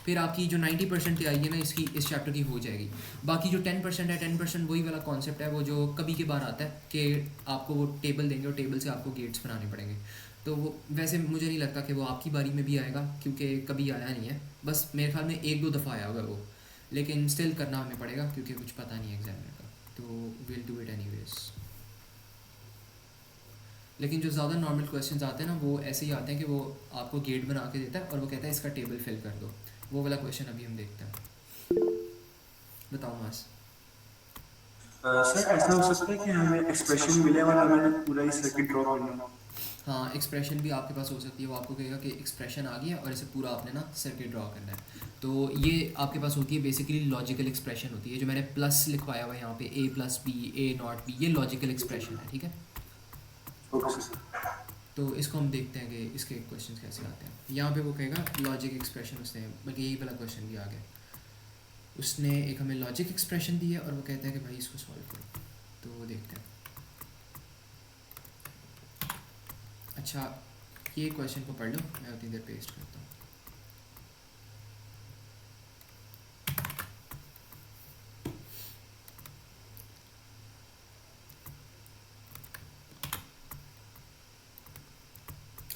फिर आपकी जो 90% आएगी ना इसकी, इस चैप्टर की हो जाएगी। बाकी जो 10% है, 10% वही वाला कॉन्सेप्ट है, वो जो कभी के बार आता है कि आपको वो टेबल देंगे और टेबल से आपको गेट्स बनाने पड़ेंगे। तो वो वैसे मुझे नहीं लगता कि वो आपकी बारी में भी आएगा, क्योंकि कभी आया नहीं है, बस मेरे ख्याल में एक दो दफ़ा आया होगा वो, लेकिन स्टिल करना हमें पड़ेगा क्योंकि कुछ पता नहीं है एग्जामिनर का, तो विल डू इट एनीवेज। लेकिन जो ज़्यादा नॉर्मल क्वेश्चंस आते हैं ना वो ऐसे ही आते हैं कि वो आपको गेट बना के देता है और वो कहता है इसका टेबल फिल कर दो। वो वाला क्वेश्चन अभी हम देखते हैं। बताओ मास। सर ऐसा हो सकता है कि हमें एक्सप्रेशन मिले और हमें पूरा ही सर्किट ड्रॉ करना हो? हाँ, एक्सप्रेशन भी आपके पास हो सकती है। वो आपको कहेगा कि एक्सप्रेशन आ गई है और इसे पूरा आपने ना सर्किट ड्रॉ करना है। तो ये आपके पास होती है बेसिकली लॉजिकल एक्सप्रेशन होती है, जो मैंने प्लस लिखवाया हुआ है यहाँ पे, A plus B, A not B, ये लॉजिकल एक्सप्रेशन है, ठीक है। Okay sir. तो इसको हम देखते हैं कि इसके क्वेश्चन कैसे आते हैं। यहाँ पे वो कहेगा लॉजिक एक्सप्रेशन, उसने बल्कि यही वाला क्वेश्चन भी आ गया, उसने एक हमें लॉजिक एक्सप्रेशन दी है और वो कहता है कि भाई इसको सॉल्व करो। तो वो देखते हैं। अच्छा, ये क्वेश्चन को पढ़ लो, मैं उतनी देर पेस्ट करता हूँ।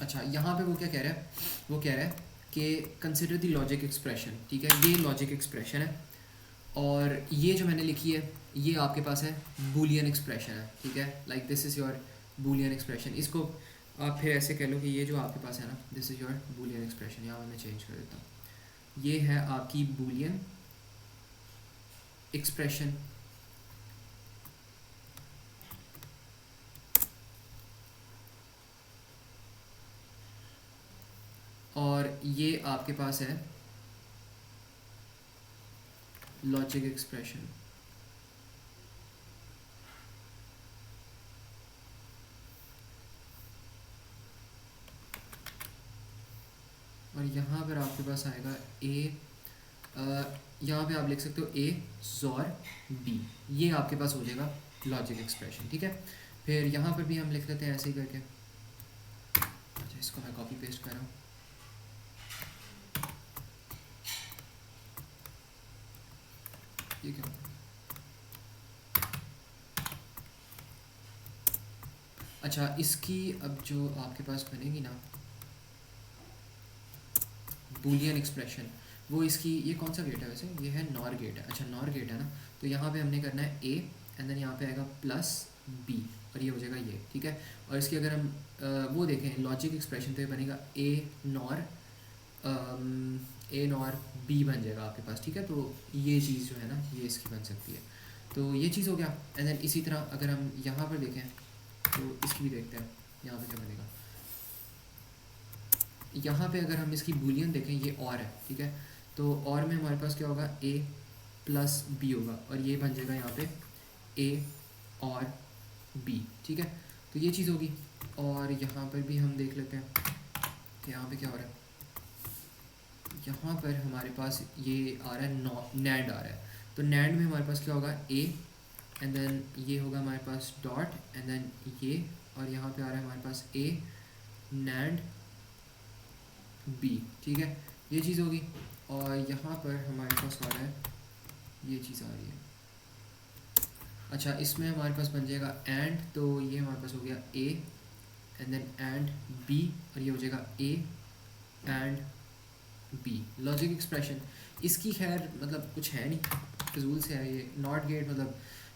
अच्छा, यहाँ पे वो क्या कह रहा है, वो कह रहा है कि कंसिडर द लॉजिक एक्सप्रेशन, ठीक है। ये लॉजिक एक्सप्रेशन है और ये जो मैंने लिखी है ये आपके पास है बूलियन एक्सप्रेशन है, ठीक है। Like this is your Boolean expression. इसको आप फिर ऐसे कह लो कि ये जो आपके पास है ना, this is your Boolean expression. यहाँ मैं चेंज कर देता हूँ, ये है आपकी बूलियन एक्सप्रेशन। और ये आपके पास है लॉजिक एक्सप्रेशन। और यहाँ पर आपके पास आएगा ए, यहाँ पे आप लिख सकते हो ए ज़ोर बी, ये आपके पास हो जाएगा लॉजिक एक्सप्रेशन, ठीक है। फिर यहाँ पर भी हम लिख लेते हैं ऐसे ही करके। अच्छा, इसको मैं कॉपी पेस्ट कर रहा हूँ। ये क्या, अच्छा इसकी अब जो आपके पास बनेगी ना बूलियन एक्सप्रेशन, वो इसकी, ये कौन सा गेट है वैसे, ये है नॉर गेट है। अच्छा नॉर गेट है ना, तो यहाँ पे हमने करना है ए एंड देन यहाँ पे आएगा प्लस बी और ये हो जाएगा ये, ठीक है। और इसकी अगर हम वो देखें लॉजिक एक्सप्रेशन, तो ये बनेगा ए नॉर बी बन जाएगा आपके पास, ठीक है। तो ये चीज़ जो है ना ये इसकी बन सकती है। तो ये चीज़ हो गया। एंड देन इसी तरह अगर हम यहाँ पर देखें तो इसकी भी देखते हैं यहाँ पे क्या बनेगा। यहाँ पे अगर हम इसकी बूलियन देखें, ये और है, ठीक है। तो और में हमारे पास क्या होगा, ए प्लस बी होगा और ये बन जाएगा यहाँ पे ए और बी, ठीक है। तो ये चीज़ होगी। और यहाँ पर भी हम देख लेते हैं कि यहाँ पे क्या हो रहा है। यहाँ पर हमारे पास ये आ रहा है नैंड आ रहा है, तो नैंड में हमारे पास क्या होगा, ए एंड देन ये होगा हमारे पास डॉट एंड देन ये, और यहाँ पे आ रहा है हमारे पास ए नैंड बी, ठीक है। ये चीज़ होगी। और यहाँ पर हमारे पास आ रहा है, ये चीज़ आ रही है। अच्छा, इसमें हमारे पास बन जाएगा एंड, तो ये हमारे पास हो गया A and then and B और ये हो जाएगा A and B logic expression. इसकी खैर मतलब कुछ है नहीं, फिजूल से है ये। नॉट गेट मतलब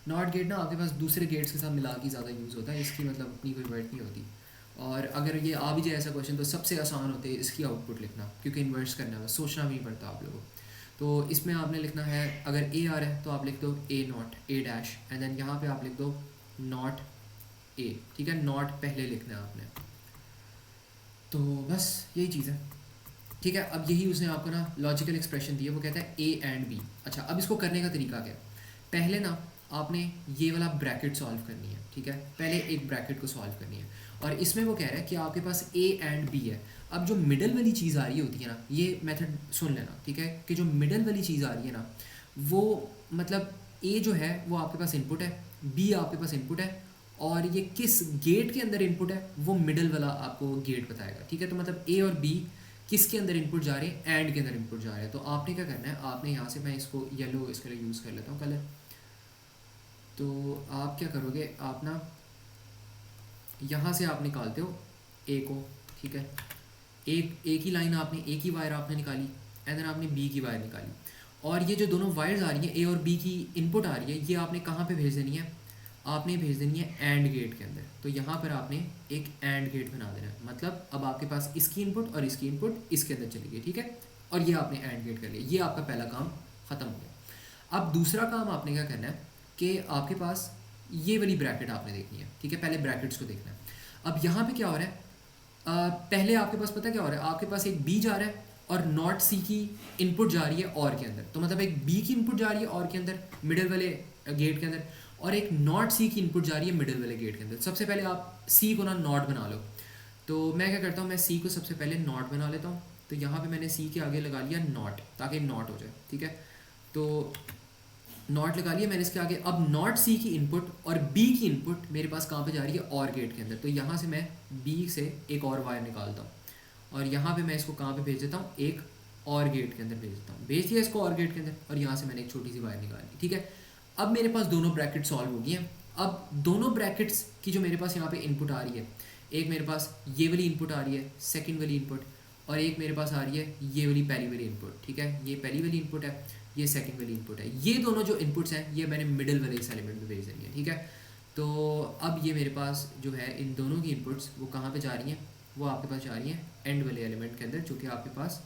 नॉट गेट ना आपके पास दूसरे गेट्स के साथ मिला के ज़्यादा यूज़ होता है, इसकी मतलब अपनी कोई वर्ड नहीं होती। और अगर ये आ भी जाए ऐसा क्वेश्चन तो सबसे आसान होते हैं इसकी आउटपुट लिखना, क्योंकि इन्वर्स करना है, सोचना भी नहीं पड़ता आप लोगों को। तो इसमें आपने लिखना है, अगर ए आ रहा है तो आप लिख दो A not A dash and then यहाँ पे आप लिख दो नॉट ए, ठीक है। नॉट पहले लिखना है आपने। तो बस यही चीज़ है, ठीक है। अब यही उसने आपको ना लॉजिकल एक्सप्रेशन दी है, वो कहता है ए एंड बी। अच्छा, अब इसको करने का तरीका क्या है, पहले ना आपने ये वाला ब्रैकेट सॉल्व करनी है, ठीक है। पहले एक ब्रैकेट को सॉल्व करनी है और इसमें वो कह रहा है कि आपके पास ए एंड बी है। अब जो मिडल वाली चीज़ आ रही होती है ना, ये मेथड सुन लेना, ठीक है, कि जो मिडल वाली चीज़ आ रही है ना, वो मतलब ए जो है वो आपके पास इनपुट है, बी आपके पास इनपुट है, और ये किस गेट के अंदर इनपुट है वो मिडल वाला आपको गेट बताएगा, ठीक है। तो मतलब ए और बी किसके अंदर इनपुट जा रहे हैं, एंड के अंदर इनपुट जा रहे हैं। तो आपने क्या करना है, आपने यहाँ से, मैं इसको येलो इसके लिए यूज़ कर लेता हूँ कलर। तो आप क्या करोगे, आप ना यहाँ से आप निकालते हो ए को, ठीक है। एक ही लाइन आपने, एक ही वायर आपने निकाली एंड देन आपने बी की वायर निकाली, और ये जो दोनों वायर्स आ रही हैं ए और बी की इनपुट आ रही है, ये आपने कहाँ पे भेज देनी है, आपने भेज देनी है एंड गेट के अंदर। तो यहाँ पर आपने एक एंड गेट बना देना है, मतलब अब आपके पास इसकी इनपुट और इसकी इनपुट इसके अंदर चली गई, ठीक है। और ये आपने एंड गेट कर लिया, ये आपका पहला काम ख़त्म हो गया। अब दूसरा काम आपने क्या करना है कि आपके पास ये वाली ब्रैकेट आपने देखनी है, ठीक है। पहले ब्रैकेट्स को देखना है। अब यहाँ पे क्या हो रहा है, पहले आपके पास पता क्या हो रहा है, आपके पास एक बी जा रहा है और नॉट सी की इनपुट जा रही है और के अंदर। तो मतलब एक बी की इनपुट जा रही है और के अंदर मिडल वाले गेट के अंदर, और एक नॉट सी की इनपुट जा रही है मिडल वाले गेट के अंदर। सबसे पहले आप सी को ना नॉट बना लो। तो मैं क्या करता हूँ, मैं सी को सबसे पहले नॉट बना लेता हूँ। तो यहाँ पे मैंने सी के आगे लगा लिया नॉट, ताकि नॉट हो जाए, ठीक है। तो नॉट लगा लिया मैंने इसके आगे। अब नॉट सी की इनपुट और बी की इनपुट मेरे पास कहाँ पे जा रही है, और गेट के अंदर। तो यहाँ से मैं बी से एक और वायर निकालता हूँ और यहाँ पे मैं इसको कहाँ पे भेज देता हूँ, एक और गेट के अंदर भेज देता हूँ। भेज दिया इसको और गेट के अंदर, और यहाँ से मैंने एक छोटी सी वायर निकाली, ठीक है। अब मेरे पास दोनों ब्रैकेट सॉल्व हो गई हैं। अब दोनों ब्रैकेट्स की जो मेरे पास यहाँ पे इनपुट आ रही है, एक मेरे पास ये वाली इनपुट आ रही है, सेकंड वाली इनपुट, और एक मेरे पास आ रही है ये वाली पहली वाली इनपुट, ठीक है। ये पहली वाली इनपुट है, ये सेकंड वाली इनपुट है। ये दोनों जो इनपुट्स हैं ये मैंने मिडिल वाले इस एलिमेंट में भेज देनी है, ठीक है। तो अब ये मेरे पास जो है इन दोनों की इनपुट्स वो कहाँ पे जा रही हैं, वो आपके पास जा रही हैं एंड वाले एलिमेंट के अंदर, जो कि आपके पास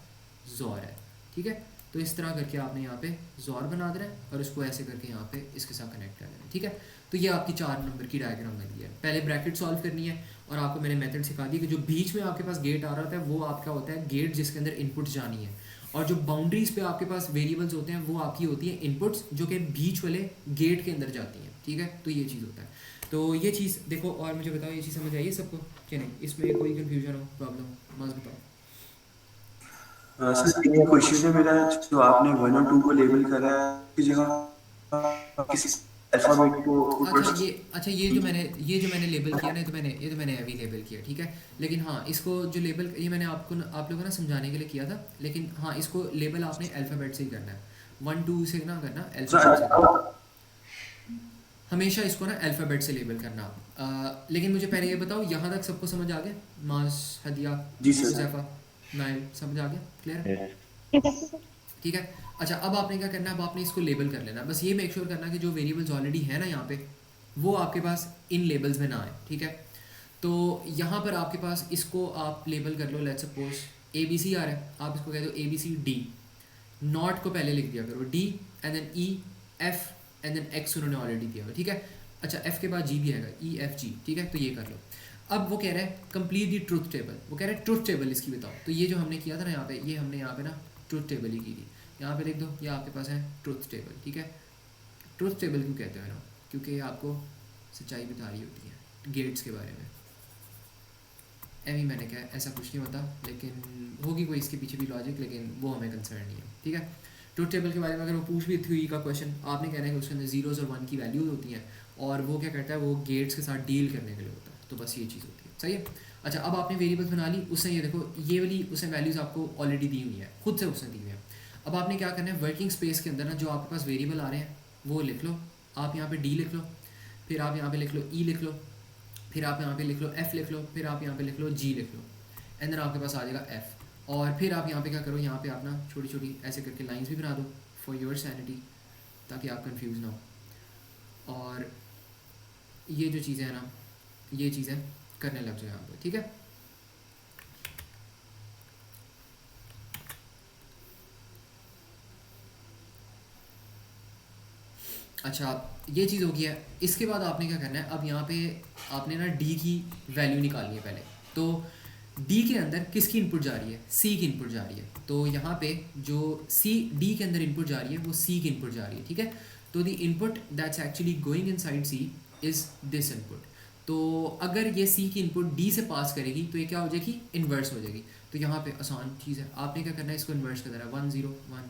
ज़ोर है, ठीक है। तो इस तरह करके आपने यहाँ पे ज़ोर बना देना है और उसको ऐसे करके यहाँ पे इसके साथ कनेक्ट कर देना है, ठीक है। तो ये आपकी 4 नंबर की डायग्राम बन गई है। पहले ब्रैकेट सॉल्व करनी है, और आपको मैंने मेथड सिखा दिया कि जो बीच में आपके पास गेट आ रहा होता है वो आपका होता है गेट जिसके अंदर इनपुट जानी है, और जो बाउंड्रीज पे आपके पास वेरिएबल्स होते हैं वो आपकी होती है इनपुट्स, जो कि बीच वाले गेट के अंदर जाती हैं, ठीक है। तो ये चीज़ होता है। तो ये चीज़ देखो, और मुझे बताओ ये चीज़ समझ आई है सबको कि नहीं, इसमें कोई कन्फ्यूजन हो, प्रॉब्लम हो, मस्त बताओ। सर एक क्वेश्चन है मेरा, जो आपने 1 और 2 को लेबल करा है की जगह किसी अल्फाबेट को अच्छा ऊपर ये जो मैंने लेबल किया ना, ये तो मैंने अभी लेबल किया, ठीक है। लेकिन हाँ, इसको जो लेबल ये मैंने आप लोगों को ना समझाने के लिए किया था, लेकिन हाँ इसको लेबल आपने अल्फ़ाबेट से ही करना है, 1 2 से ना करना, अल्फ़ाबेट से करना। हमेशा इसको ना अल्फ़ाबेट से लेबल करना आप। लेकिन मुझे पहले ये बताओ, यहाँ तक सबको समझ आ गया? मास, हदिया, जी सर। हुज़ैफ़ा, नाइल, समझ आ गया? क्लियर है? Yes. ठीक है। अच्छा, अब आपने क्या करना है, अब आपने इसको लेबल कर लेना। बस ये मेक श्योर करना कि जो वेरिएबल्स ऑलरेडी है ना यहाँ पे, वो आपके पास इन लेबल्स में ना आए, ठीक है। तो यहाँ पर आपके पास इसको आप लेबल कर लो, let's suppose A B C आ रहा है, आप इसको कह दो A B C D. Not को पहले लिख दिया करो, D and then E F and then X उन्होंने ऑलरेडी दिया हुआ, ठीक है। अच्छा, एफ के बाद जी भी आएगा, ई एफ जी, ठीक है। तो ये कर लो। अब वो कह रहा है कंप्लीट दी ट्रुथ टेबल, वो कह रहा है ट्रुथ टेबल इसकी बताओ। तो ये जो हमने किया था ना यहाँ पे, ये हमने यहाँ पे ना ट्रुथ टेबल ही की थी। यहाँ पे लिख दो, ये आपके पास है ट्रुथ टेबल, ठीक है। ट्रुथ टेबल क्यों कहते हैं ना, क्योंकि ये आपको सच्चाई बता रही होती है गेट्स के बारे में। एमी मैंने कहा ऐसा कुछ नहीं होता, लेकिन होगी कोई इसके पीछे भी लॉजिक, लेकिन वो हमें कंसर्न नहीं है, ठीक है। ट्रुथ टेबल के बारे में अगर वो पूछ भी थ्योरी का क्वेश्चन, आपने कहना है कि उसके अंदर जीरोज़ और 1 की वैल्यूज होती हैं, और वो क्या करता है, वो गेट्स के साथ डील करने के लिए होता है। तो बस ये चीज़ होती है, सही है। अच्छा, अब आपने वेरिएबल्स बना ली, उससे ये देखो ये वाली उसने वैल्यूज़ आपको ऑलरेडी दी हुई है, खुद से उसने दी हुई है। अब आपने क्या करना है, वर्किंग स्पेस के अंदर ना जो आपके पास वेरिएबल आ रहे हैं वो लिख लो। आप यहाँ पे डी लिख लो, फिर आप यहाँ पे लिख लो ई लिख लो, फिर आप यहाँ पे लिख लो एफ लिख लो, फिर आप यहाँ पे लिख लो जी लिख लो, एंड देन आपके पास आ जाएगा एफ। और फिर आप यहाँ पे क्या करो, यहाँ पे आप ना छोटी छोटी ऐसे करके लाइंस भी बना दो फॉर योर सैनिटी, ताकि आप कंफ्यूज ना हो। और ये जो चीज़ें हैं ना, ये चीज़ें करने लग जाए यहाँ पे, ठीक है। अच्छा, ये चीज़ हो गया है। इसके बाद आपने क्या करना है, अब यहाँ पे आपने ना डी की वैल्यू निकालनी है पहले। तो डी के अंदर किसकी इनपुट जा रही है, सी की इनपुट जा रही है। तो यहाँ पे जो सी डी के अंदर इनपुट जा रही है वो सी की इनपुट जा रही है, ठीक है। तो the input that's actually going inside C is this input. तो अगर ये सी की इनपुट डी से पास करेगी तो ये क्या हो जाएगी, इन्वर्स हो जाएगी। तो यहाँ पे आसान चीज़ है, आपने क्या करना है, इसको इन्वर्स कर देना है 1 0 1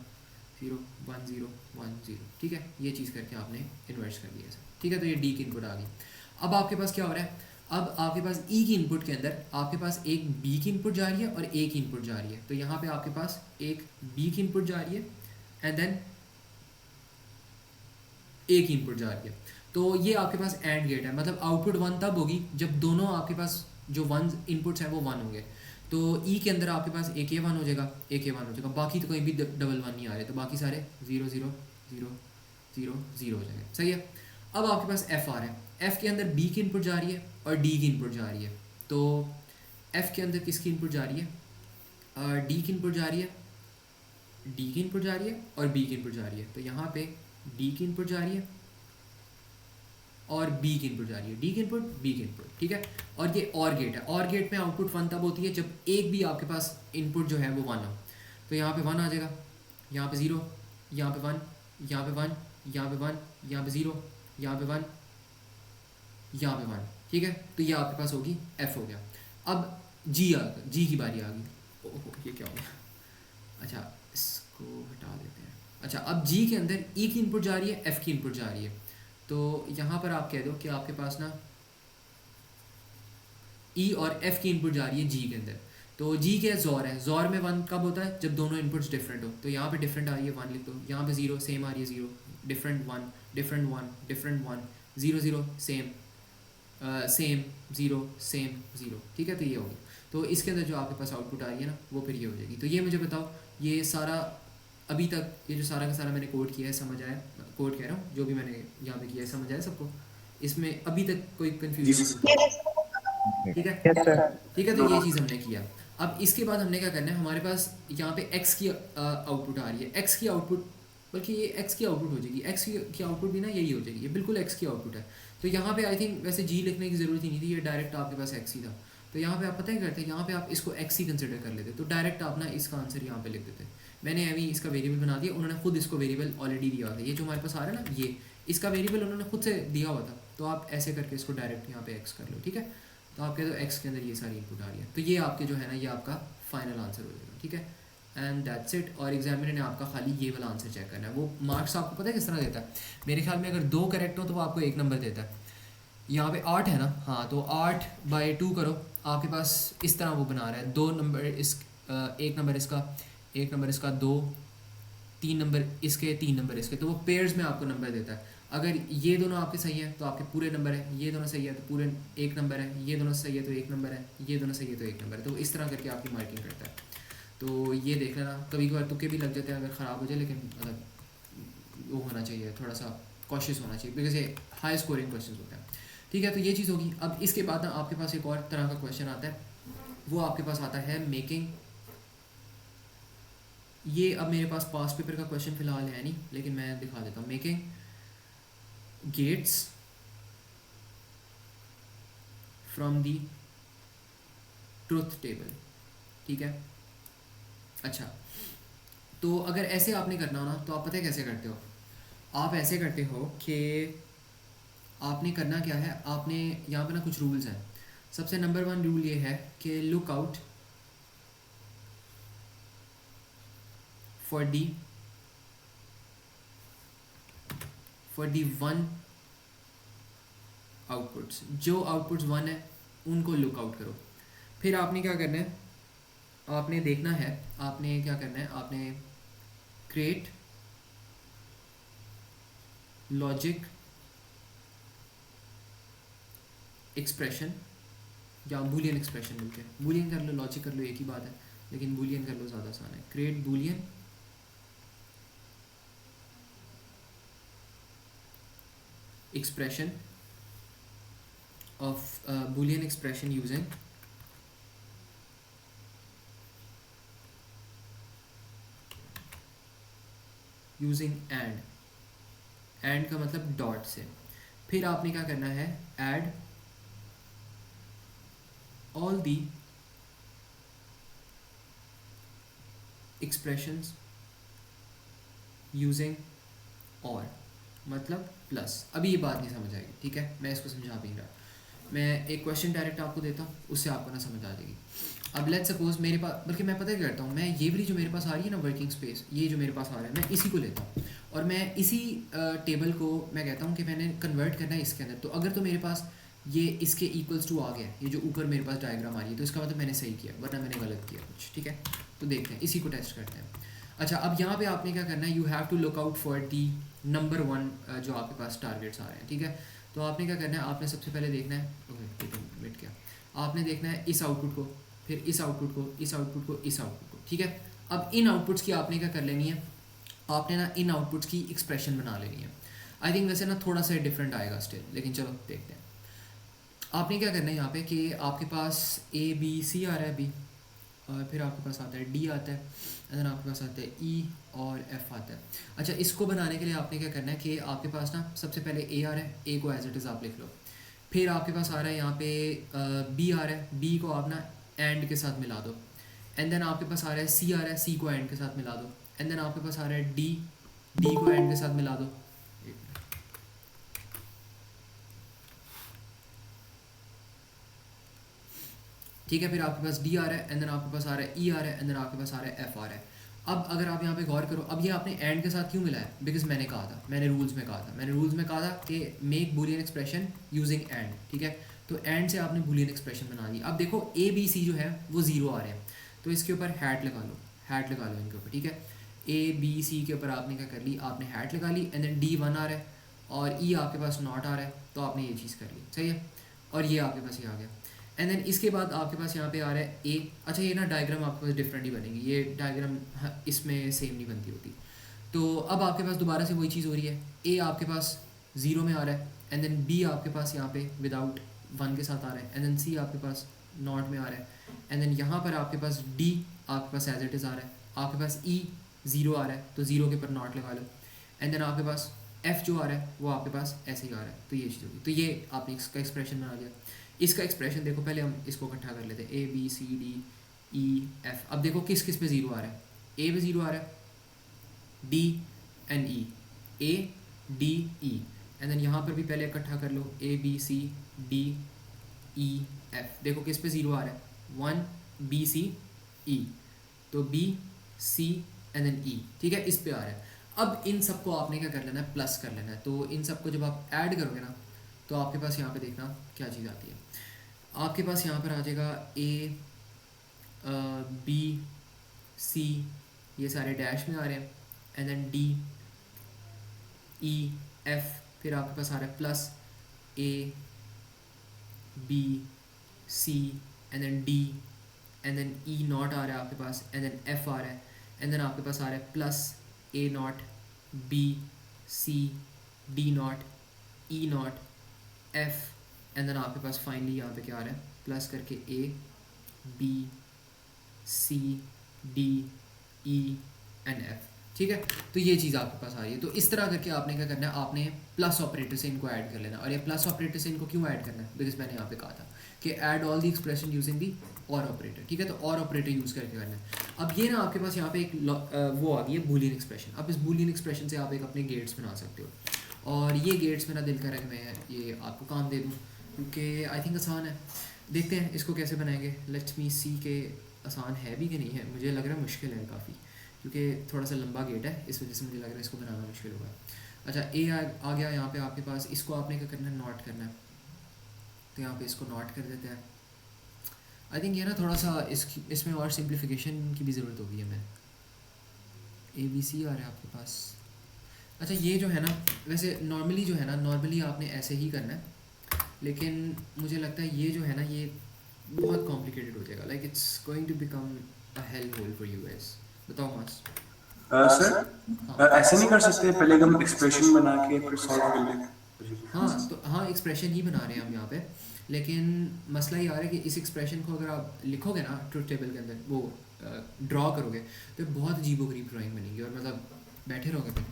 0 1 0 1 0, ठीक है। ये चीज़ करके आपने इन्वर्स कर दिया ऐसा, ठीक है। तो ये डी की इनपुट आ गई। अब आपके पास क्या हो रहा है, अब आपके पास ई की इनपुट के अंदर आपके पास एक बी की इनपुट जा रही है और ए की इनपुट जा रही है। तो यहाँ पे आपके पास एक बी की इनपुट जा रही है एंड देन ए की इनपुट जा रही है। तो ये आपके पास एंड गेट है, मतलब आउटपुट 1 तब होगी जब दोनों आपके पास जो 1 इनपुट्स हैं वो 1 होंगे। तो ई के अंदर आपके पास एक ए 1 हो जाएगा, एक ए 1 हो जाएगा, बाकी तो कहीं भी डबल 1 नहीं आ रहे, तो बाकी सारे 0 0 0 0 0 हो जाएंगे, सही है। अब आपके पास एफ आ रहा है, एफ के अंदर बी की इनपुट जा रही है और डी की इनपुट जा रही है। तो एफ के अंदर किसकी इनपुट जा रही है, डी की इनपुट जा रही है, डी की इनपुट जा रही है और बी की इनपुट जा रही है। तो यहाँ पे डी की इनपुट जा रही है और बी की इनपुट जा रही है, डी की इनपुट बी की इनपुट, ठीक है। और ये और गेट है, और गेट में आउटपुट 1 तब होती है जब एक भी आपके पास इनपुट जो है वो 1 हो। तो यहाँ पे 1 आ जाएगा, यहाँ पे 0, यहाँ पे 1, यहाँ पे 1, यहाँ पे 1, यहाँ पे 0, यहाँ पे 1, यहाँ पे 1, ठीक है। तो ये आपके पास होगी एफ हो गया। अब जी की बारी आ गई। ओहो, ये क्या हो गया, अच्छा इसको हटा देते हैं। अच्छा, अब जी के अंदर ई की इनपुट जा रही है, एफ की इनपुट जा रही है। तो यहाँ पर आप कह दो कि आपके पास ना ई और एफ की इनपुट जा रही है जी के अंदर। तो जी क्या ज़ोर है, ज़ोर में 1 कब होता है, जब दोनों इनपुट्स डिफरेंट हो। तो यहाँ पे डिफरेंट आ रही है 1 लिख दो, यहाँ पे 0 सेम आ रही है 0, different 1 different 1 different 1 0 0 same same 0 same 0, ठीक है। तो ये होगी। तो इसके अंदर जो आपके पास आउटपुट आ रही है ना, वो फिर ये हो जाएगी। तो ये मुझे बताओ, ये सारा अभी तक ये जो सारा का सारा मैंने कोड किया है, समझ आया? कोड कह रहा हूँ, जो भी मैंने यहाँ पे किया है समझ आया सबको? इसमें अभी तक कोई कन्फ्यूजन? ठीक है, ठीक है। तो ये चीज़ हमने किया। अब इसके बाद हमने क्या करना है, हमारे पास यहाँ पे x की आउटपुट आ रही है, x की आउटपुट, बल्कि ये x की आउटपुट हो जाएगी, x की आउटपुट भी ना यही हो जाएगी, ये बिल्कुल x की आउटपुट है। तो यहाँ पे आई थिंक वैसे g लिखने की ज़रूरत ही नहीं थी, ये डायरेक्ट आपके पास x ही था। तो यहाँ पे आप पता ही करते हैं, यहाँ पे आप इसको x ही कंसिडर कर लेते, तो डायरेक्ट आप ना इसका आंसर यहाँ पे लिख देते। मैंने अभी इसका वेरिएबल बना दिया, उन्होंने खुद इसको वेरिएबल ऑलरेडी दिया हुआ था। ये जो हमारे पास आ रहा है ना, ये इसका वेरिएबल उन्होंने खुद से दिया हुआ था। तो आप ऐसे करके इसको डायरेक्ट यहाँ पे x कर लो, ठीक है। तो आप कहते हो x के अंदर ये सारी इनपुट आ रही है। तो ये आपके जो है ना, ये आपका फाइनल आंसर हो जाएगा, ठीक है। And that's it. और एग्जामिनर ने आपका खाली ये वाला आंसर चेक करना है। वो मार्क्स आपको पता है किस तरह देता है? मेरे ख्याल में अगर 2 करेक्ट हो तो वो आपको 1 नंबर देता है। यहाँ पे 8 है ना, हाँ, तो 8/2 करो, आपके पास इस तरह वो बना रहा है 2 नंबर इस 1 नंबर इसका, 1 नंबर इसका, 2, 3 नंबर इसके, 3 नंबर इसके, तो वो पेयर्स में आपको नंबर देता है। अगर ये दोनों आपके सही हैं तो आपके पूरे नंबर है, ये दोनों सही है तो पूरे 1 नंबर है, ये दोनों सही है तो 1 नंबर है, ये दोनों सही है तो 1 नंबर है। तो इस तरह करके आपकी मार्किंग करता है। तो ये देख लेना, कभी कभार तुक्के भी लग जाते हैं अगर ख़राब हो जाए, लेकिन मतलब वो होना चाहिए, थोड़ा सा कॉशियस होना चाहिए, बिकॉज ये हाई स्कोरिंग क्वेश्चन होते हैं। ठीक है, तो ये चीज़ होगी। अब इसके बाद ना आपके पास एक और तरह का क्वेश्चन आता है, वो आपके पास आता है मेकिंग। ये अब मेरे पास पास पेपर का क्वेश्चन फ़िलहाल है नहीं, लेकिन मैं दिखा देता हूँ। Making gates from the truth table. ठीक है, अच्छा, तो अगर ऐसे आपने करना हो ना, तो आप पता है कैसे करते हो? आप ऐसे करते हो कि आपने करना क्या है, आपने यहाँ पे ना कुछ रूल्स हैं। सबसे नंबर 1 रूल ये है कि look out for the 1 outputs. जो आउटपुट्स 1 है उनको लुक आउट करो। फिर आपने क्या करना है, आपने देखना है, आपने क्या करना है, आपने क्रिएट लॉजिक एक्सप्रेशन या बूलियन एक्सप्रेशन मिलते हैं। बूलियन कर लो, लॉजिक कर लो, एक ही बात है, लेकिन बूलियन कर लो ज़्यादा आसान है। Create Boolean expression of boolean expression using and का मतलब डॉट से। फिर आपने क्या करना है, add all the expressions using or, मतलब प्लस। अभी ये बात नहीं समझ आएगी, ठीक है, मैं इसको समझा भी नहीं रहा। मैं एक क्वेश्चन डायरेक्ट आपको देता हूँ, उससे आपको ना समझ आ जाएगी। अब लेट्स सपोज मेरे पास, बल्कि मैं पता क्या करता हूँ, मैं ये वाली जो मेरे पास आ रही है ना वर्किंग स्पेस, ये जो मेरे पास आ रहा है, मैं इसी को लेता हूँ और मैं इसी टेबल को मैं कहता हूँ कि मैंने कन्वर्ट करना है इसके अंदर। तो अगर तो मेरे पास ये इसके इक्वल्स टू आ गया, ये जो ऊपर मेरे पास डायग्राम आ रही है, तो इसका मतलब मैंने सही किया, वरना मैंने गलत किया कुछ। ठीक है, तो देखते हैं, इसी को टेस्ट करते हैं। अच्छा, अब यहाँ पे आपने क्या करना है, you have to look out for the number 1 जो आपके पास टारगेट्स आ रहे हैं। ठीक है, तो आपने क्या करना है, आपने सबसे पहले देखना है, ओके तो मिट गया, आपने देखना है इस आउटपुट को, फिर इस आउटपुट को, इस आउटपुट को, इस आउटपुट को। ठीक है, अब इन आउटपुट्स की आपने क्या कर लेनी है, आपने ना इन आउटपुट्स की एक्सप्रेशन बना लेनी है। आई थिंक वैसे ना थोड़ा सा डिफरेंट आएगा स्टिल, लेकिन चलो देखते हैं। आपने क्या करना है यहाँ पे कि आपके पास ABC आ रहा है, B, और फिर आपके पास आता है D आता है, देन आपके पास आता है E और F आता है। अच्छा, इसको बनाने के लिए आपने क्या करना है कि आपके पास ना सबसे पहले A आ रहा है, A को एज इट इज़ आप लिख लो। फिर आपके पास आ रहा है यहाँ पे B आ रहा है, B को आप ना एंड के साथ मिला दो। एंड देन आपके पास आ रहा है C आ रहा है, C को एंड के साथ मिला दो। एंड देन आपके पास आ रहा है D को एंड के साथ मिला दो। ठीक है, फिर आपके पास D आ रहा है, एंड देन आपके पास आ रहा है E आ रहा है, एंड देन आपके पास आ रहा है F आ रहा है। अब अगर आप यहाँ पे गौर करो, अब ये आपने एंड के साथ क्यों मिला है, बिकॉज मैंने कहा था, मैंने रूल्स में कहा था कि make Boolean expression using and. ठीक है, तो एंड से आपने बूलियन एक्सप्रेशन बना दी। अब देखो ABC जो है वो 0 आ रहे हैं, तो इसके ऊपर हैट लगा लो इनके ऊपर। ठीक है, ABC के ऊपर आपने क्या कर ली, आपने हैट लगा ली, एंड देन D 1 आ रहा है और E आपके पास नॉट आ रहा है, तो आपने ये चीज़ कर ली, सही है, और ये आपके पास ये आ गया। एंड देन इसके बाद आपके पास यहाँ पे आ रहा है A। अच्छा, ये ना डायग्राम आपके पास डिफरेंट ही बनेगी, ये डायग्राम इसमें सेम नहीं बनती होती। तो अब आपके पास दोबारा से वही चीज़ हो रही है, A आपके पास 0 में आ रहा है, एंड देन B आपके पास यहाँ पे विदाउट 1 के साथ आ रहा है, एंड देन C आपके पास नॉट में आ रहा है, एंड देन यहाँ पर आपके पास D आपके पास एज इट इज़ आ रहा है, आपके पास E 0 आ रहा है, तो 0 के ऊपर नॉट लगा लो, एंड देन आपके पास F जो आ रहा है वो आपके पास ऐसे ही आ रहा है। तो ये चीज़ होगी, तो ये आपने इसका एक्सप्रेशन बना लिया। इसका एक्सप्रेशन देखो, पहले हम इसको इकट्ठा कर लेते हैं, ABCDEF। अब देखो किस किस पे 0 आ रहा है, A पे 0 आ रहा है, D and E, ADE, and then यहाँ पर भी पहले इकट्ठा कर लो, ABCDEF। देखो किस पे 0 आ रहा है, 1BCE, तो B सी एंड देन ई, ठीक है, इस पे आ रहा है। अब इन सबको आपने क्या कर लेना है, प्लस कर लेना है। तो इन सबको जब आप ऐड करोगे ना तो आपके पास यहाँ पे देखना क्या चीज़ आती है। आपके पास यहाँ पर आ जाएगा ए, बी, सी, ये सारे डैश में आ रहे हैं, and then D, E, F, फिर आपके पास आ रहा है plus A, B, C, and then D, and then E not आ रहा है आपके पास, एंड देन एफ आ रहा है, एंड देन आपके पास आ रहा है plus A not, B, C, D not, E not, F, and then आपके पास फाइनली यहाँ पे क्या आ रहा है, प्लस करके A, B, C, D, E and F, ठीक है। तो ये चीज़ आपके पास आ रही है। तो इस तरह करके आपने क्या करना है, आपने प्लस ऑपरेटर से इनको ऐड कर लेना। और ये प्लस ऑपरेटर से इनको क्यों ऐड करना है, बिकॉज मैंने यहाँ पे कहा था कि add all the expression using the और ऑपरेटर, ठीक है। तो और ऑपरेटर यूज़ करके करना है। अब ये ना आपके पास यहाँ पे एक वो आ गई है बूलियन एक्सप्रेशन। अब इस बूलियन एक्सप्रेशन से आप एक अपने गेट्स बना सकते हो। और ये गेट्स मेरा दिल कर रहा है कि मैं ये आपको काम दे दूँ, क्योंकि आई थिंक आसान है। देखते हैं इसको कैसे बनाएंगे। लेट्स मी सी के आसान है भी कि नहीं है। मुझे लग रहा है मुश्किल है काफ़ी, क्योंकि थोड़ा सा लंबा गेट है, इस वजह से मुझे लग रहा है इसको बनाना मुश्किल होगा। अच्छा, ए आ गया यहाँ पे आपके पास। इसको आपने क्या करना है, नॉट करना है। तो यहाँ पे इसको नॉट कर देते हैं। आई थिंक ये ना थोड़ा सा इसमें और सिंप्लीफिकेशन की भी ज़रूरत होगी हमें। ए बी सी आ रहा है आपके पास। अच्छा, ये जो है ना, वैसे नॉर्मली जो है ना, नॉर्मली आपने ऐसे ही करना है, लेकिन मुझे लगता है ये जो है ना, ये बहुत कॉम्प्लिकेटेड हो जाएगा। Like it's going to become a hell hole for you guys. बताओ मास। सर ऐसे नहीं कर सकते, पहले हम एक्सप्रेशन बना के फिर सॉल्व कर लें। हाँ, तो हाँ एक्सप्रेशन ही बना रहे हैं हम यहाँ पे, लेकिन मसला ये आ रहा है कि इस एक्सप्रेशन को अगर आप लिखोगे ना ट्रुथ टेबल के अंदर, वो ड्रॉ करोगे, तो बहुत अजीबोगरीब ड्राइंग बनेगी और मतलब बैठे रहोगे फिर।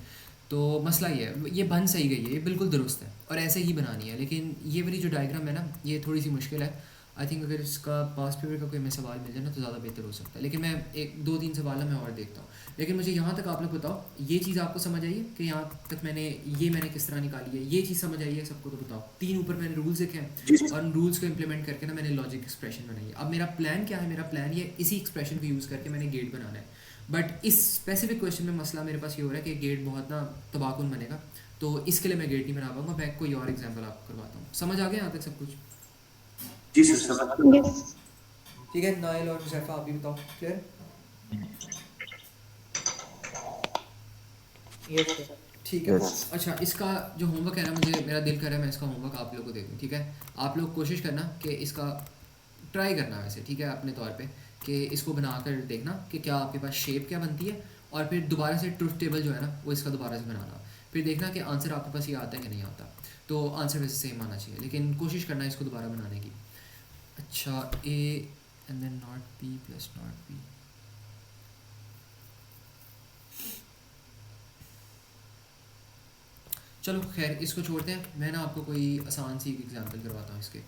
तो मसला ये है, ये बन सही गई है, ये बिल्कुल दुरुस्त है और ऐसे ही बनानी है। लेकिन ये वाली जो डायग्राम है ना, ये थोड़ी सी मुश्किल है। आई थिंक अगर इसका पास पेपर का कोई मैं सवाल मिल जाए ना तो ज़्यादा बेहतर हो सकता है। लेकिन मैं एक दो तीन सवाल मैं और देखता हूँ। लेकिन मुझे यहाँ तक आप लोग बताओ, ये चीज़ आपको समझ आई है कि यहाँ तक मैंने किस तरह निकाली है, ये चीज़ समझ आई है सबको? तो बताओ। 3 ऊपर मैंने रूल्स लिखे हैं और उन रूल्स को इम्प्लीमेंट करके ना मैंने लॉजिक एक्सप्रेशन बनाई है। अब मेरा प्लान क्या है, मेरा प्लान ये इसी एक्सप्रेशन को यूज़ करके मैंने गेट बनाना है। बट इस स्पेसिफिक क्वेश्चन में मसला मेरे पास ये हो रहा है कि गेट बहुत ना तबाकुन बनेगा, तो इसके लिए मैं गेट नहीं बना पाऊँगा। मैं कोई और एग्जाम्पल आपको करवाता हूँ। समझ आ गया यहाँ तक सब कुछ? जी सर, समझ। Yes. ठीक है, नाइल और मुजैफा आप भी बताओ। क्लियर? Yes, sir. ठीक है। Yes. अच्छा, इसका जो होमवर्क है ना, मेरा दिल कर रहा है मैं इसका होमवर्क आप लोगों को दे दूँ, ठीक है। आप लोग कोशिश करना कि इसका ट्राई करना वैसे, ठीक है, अपने तौर पे, कि इसको बनाकर देखना कि क्या आपके पास शेप क्या बनती है, और फिर दोबारा से ट्रुथ टेबल जो है ना वो इसका दोबारा से बनाना, फिर देखना कि आंसर आपके पास ये आता है कि नहीं आता। तो आंसर वैसे सेम आना चाहिए, लेकिन कोशिश करना इसको दोबारा बनाने की। अच्छा, A and then not B plus not B. चलो खैर, इसको छोड़ते हैं। मैं ना आपको कोई आसान सी एग्जांपल करवाता हूँ इसके।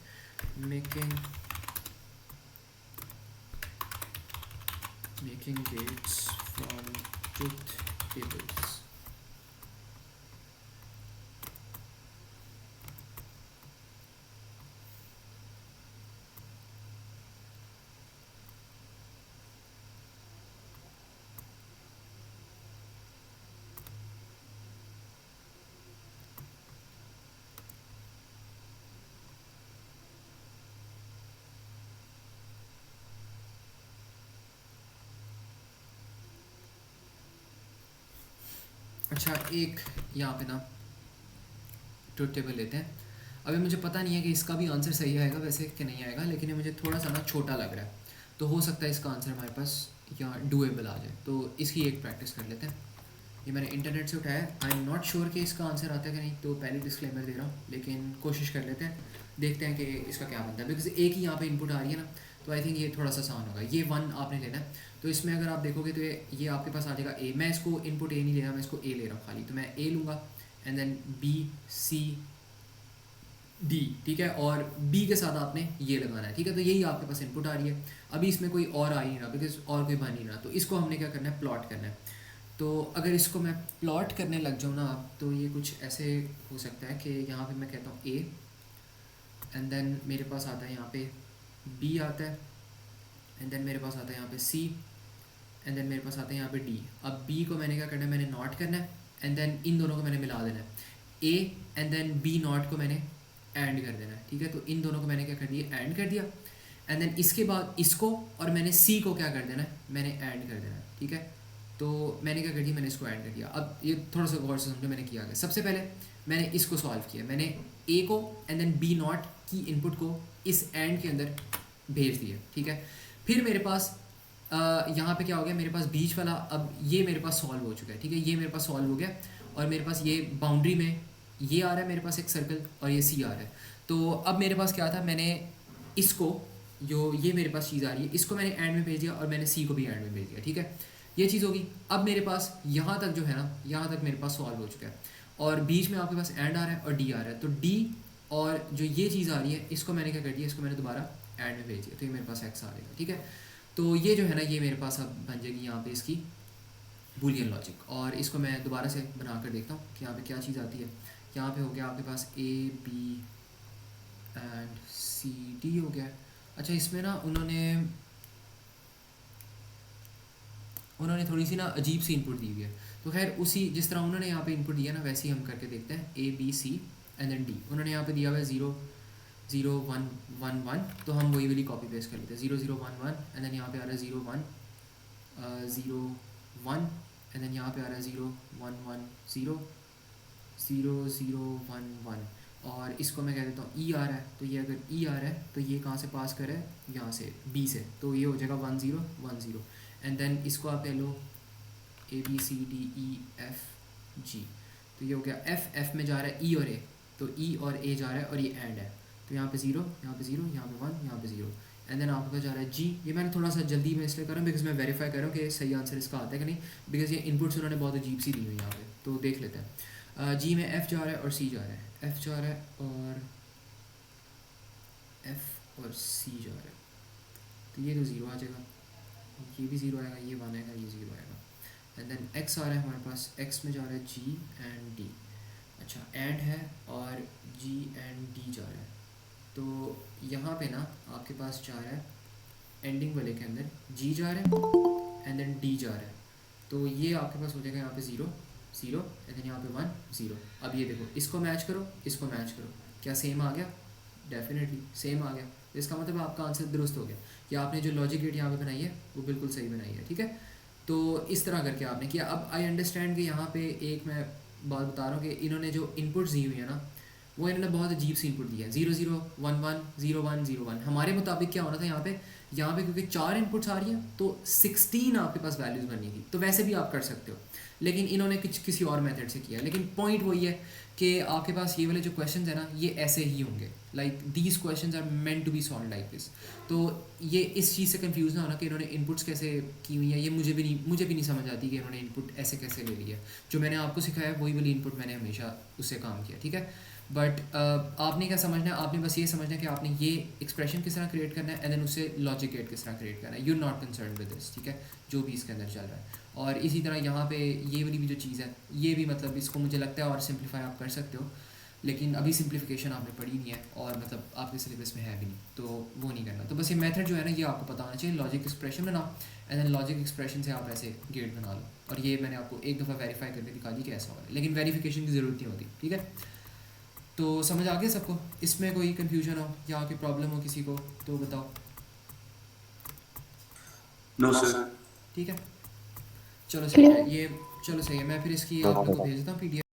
Making gates from truth tables. अच्छा, एक यहाँ पे ना ट्रुथ टेबल लेते हैं। अभी मुझे पता नहीं है कि इसका भी आंसर सही आएगा वैसे कि नहीं आएगा, लेकिन ये मुझे थोड़ा सा ना छोटा लग रहा है, तो हो सकता है इसका आंसर हमारे पास या डूएबल आ जाए। तो इसकी एक प्रैक्टिस कर लेते हैं। ये मैंने इंटरनेट से उठाया है। आई एम नॉट श्योर कि इसका आंसर आता है कि नहीं, तो पहले डिस्क्लेमर दे रहा हूँ, लेकिन कोशिश कर लेते हैं, देखते हैं कि इसका क्या बनता है। बिकॉज एक ही यहाँ पे इनपुट आ रही है ना, तो आई थिंक ये थोड़ा सा आसान होगा। ये 1 आपने लेना है, तो इसमें अगर आप देखोगे तो ये आपके पास आ जाएगा ए। मैं इसको इनपुट ए नहीं ले रहा, मैं इसको ए ले रहा हूँ खाली। तो मैं ए लूँगा and then B, C, D, ठीक है, और बी के साथ आपने ये लगाना है, ठीक है। तो यही आपके पास इनपुट आ रही है। अभी इसमें कोई और आ ही नहीं रहा, बिकॉज और कोई बन नहीं रहा, तो इसको हमने क्या करना है, प्लॉट करना है। तो अगर इसको मैं प्लॉट करने लग जाऊँ ना, तो ये कुछ ऐसे हो सकता है कि यहाँ पे मैं कहता हूँ ए, एंड देन मेरे पास आता है यहाँ पे बी आता है, एंड देन मेरे पास आता है यहाँ पे सी, एंड देन मेरे पास आता है यहाँ पे डी। अब बी को मैंने क्या करना है, मैंने नॉट करना है एंड देन इन दोनों को मैंने मिला देना है, A and then B not को मैंने एंड कर देना है, ठीक है। तो इन दोनों को मैंने क्या कर दिया, एंड कर दिया एंड देन इसके बाद इसको और मैंने सी को क्या कर देना है, मैंने ऐड कर देना है, ठीक है। तो मैंने क्या कर दिया, मैंने इसको ऐड कर दिया। अब ये थोड़ा सा गौर से समझो मैंने किया क्या। सबसे पहले मैंने इसको सॉल्व किया, मैंने ए को एंड देन बी नॉट की इनपुट को इस एंड के अंदर भेज दिया, ठीक है। फिर मेरे पास यहाँ पे क्या हो गया, मेरे पास बीच वाला, अब ये मेरे पास सॉल्व हो चुका है, ठीक है। ये मेरे पास सॉल्व हो गया और मेरे पास ये बाउंड्री में ये आ रहा है मेरे पास एक सर्कल और ये सी आ रहा है। तो अब मेरे पास क्या था, मैंने इसको जो ये मेरे पास चीज़ आ रही है इसको मैंने एंड में भेज दिया और मैंने सी को भी एंड में भेज दिया, ठीक है। ये चीज़ होगी। अब मेरे पास यहाँ तक जो है ना, यहाँ तक मेरे पास सॉल्व हो चुका है और बीच में आपके पास एंड आ रहा है और डी आ रहा है। तो डी और जो ये चीज़ आ रही है इसको मैंने क्या कर दिया, इसको मैंने दोबारा एंड में भेज दिया, तो ये मेरे पास एक्स आ जाएगा, ठीक है। तो ये जो है ना, ये मेरे पास अब बन जाएगी यहाँ पे इसकी बूलियन लॉजिक। और इसको मैं दोबारा से बना कर देखता हूँ कि यहाँ पे क्या चीज़ आती है। यहाँ पे हो गया आपके पास A B and C D हो गया। अच्छा, इसमें ना उन्होंने थोड़ी सी ना अजीब सी इनपुट दी हुई है। तो खैर उसी जिस तरह उन्होंने यहाँ पे इनपुट दिया ना, वैसे ही हम करके देखते हैं। A B C and then D. उन्होंने यहाँ पे दिया हुआ है 0 0 1 1 1, तो हम वही वाली कॉपी पेस्ट कर लेते हैं। 0 0 1 1 एंड देन यहाँ पे आ रहा है 0 1 0 1 एंड देन यहाँ पे आ रहा है 0 1 1 0 0 0 1 1 और इसको मैं कह देता हूँ ई आ रहा है। तो ये अगर ई आ रहा है तो ये कहाँ से पास कर रहा है, यहाँ से बी से, तो ये हो जाएगा 1 0 1 0 एंड देन इसको आप ले लो A B C D E F G. तो ये हो गया एफ में जा रहा है ई और ए, तो ई और ए जा रहा है और ये एंड है। तो यहाँ पे 0 यहाँ पे 0 यहाँ पे 1 यहाँ पे 0 एंड देन आपका जा रहा है जी। ये मैंने थोड़ा सा जल्दी में इसलिए कर रहा हूँ बिकॉज मैं वेरीफाई कर रहा हूँ कि सही आंसर इसका आता है कि नहीं, बिकॉज ये इनपुट्स उन्होंने बहुत अजीब सी दी हुई यहाँ पे। तो देख लेते हैं। जी में एफ जा रहा है और सी जा रहा है, एफ जा रहा है और एफ और सी जा रहा है। तो ये तो 0 आ जाएगा, ये भी 0 आएगा, ये 1 आएगा, ये 0 आएगा एंड देन एक्स आ रहा है हमारे पास। एक्स में जा रहा है जी एंड डी। अच्छा, एंड है और जी एंड डी जा रहा है। तो यहाँ पे ना आपके पास जा रहा है एंडिंग वाले के अंदर जी जा रहा है एंड देन डी जा रहा है। तो ये आपके पास हो जाएगा यहाँ पे 0 0 एंड देन यहाँ पे 1 0। अब ये देखो, इसको मैच करो, इसको मैच करो, क्या सेम आ गया? डेफिनेटली सेम आ गया। इसका मतलब आपका आंसर दुरुस्त हो गया कि आपने जो लॉजिक गेट यहाँ पे बनाई है वो बिल्कुल सही बनाई है, ठीक है। तो इस तरह करके आपने किया। अब आई अंडरस्टैंड कि यहाँ पे एक मैं बात बता रहा हूँ कि इन्होंने जो इनपुट्स दी हुई है ना, वो इन्होंने बहुत अजीब सी इनपुट दी है। 0 0 1 1 0 1 0 1। हमारे मुताबिक क्या होना था यहाँ पे क्योंकि 4 इनपुट्स आ रही हैं तो 16 आपके पास वैल्यूज़ बननी थी। तो वैसे भी आप कर सकते हो, लेकिन इन्होंने किसी और मेथड से किया। लेकिन पॉइंट वही है कि आपके पास ये वाले जो क्वेश्चंस है ना, ये ऐसे ही होंगे। Like these questions are meant to be solve like this. तो ये इस चीज़ से कंफ्यूज ना होना कि इन्होंने इनपुट्स कैसे की हुई है। ये मुझे भी नहीं समझ आती कि इन्होंने इनपुट ऐसे कैसे ले लिया। जो मैंने आपको सिखाया वही वाली इनपुट मैंने हमेशा उससे काम किया, ठीक है। बट आपने क्या समझना है, आपने बस ये समझना है कि आपने ये एक्सप्रेशन किस तरह क्रिएट करना है एंड देन उससे लॉजिक गेट किस तरह क्रिएट करना है। You not concern with this, ठीक है, जो भी इसके अंदर चल रहा है। और इसी तरह यहाँ पे ये वाली भी जो चीज़ है, ये भी मतलब इसको मुझे लगता है और सिंप्लीफाई आप कर सकते हो, लेकिन अभी सिंप्लीफिकेशन आपने पढ़ी नहीं है और मतलब आपके सिलेबस में है भी नहीं, तो वो नहीं करना। तो बस ये मेथड जो है ना, ये आपको पता होना चाहिए। लॉजिक एक्सप्रेशन बनाओ एंड देन लॉजिक एक्सप्रेशन से आप ऐसे गेट बना लो। और ये मैंने आपको एक दफ़ा वेरीफाई करके दिखा दी कि ऐसा हो रहा है, लेकिन वेरीफिकेशन की ज़रूरत नहीं होती, ठीक है। तो समझ आ गया सबको? इसमें कोई कन्फ्यूजन हो या कोई प्रॉब्लम हो किसी को तो बताओ। No sir. ठीक है, चलो सही है। ये चलो सही है, मैं फिर इसकी आप लोगों को भेज देता हूँ PDF।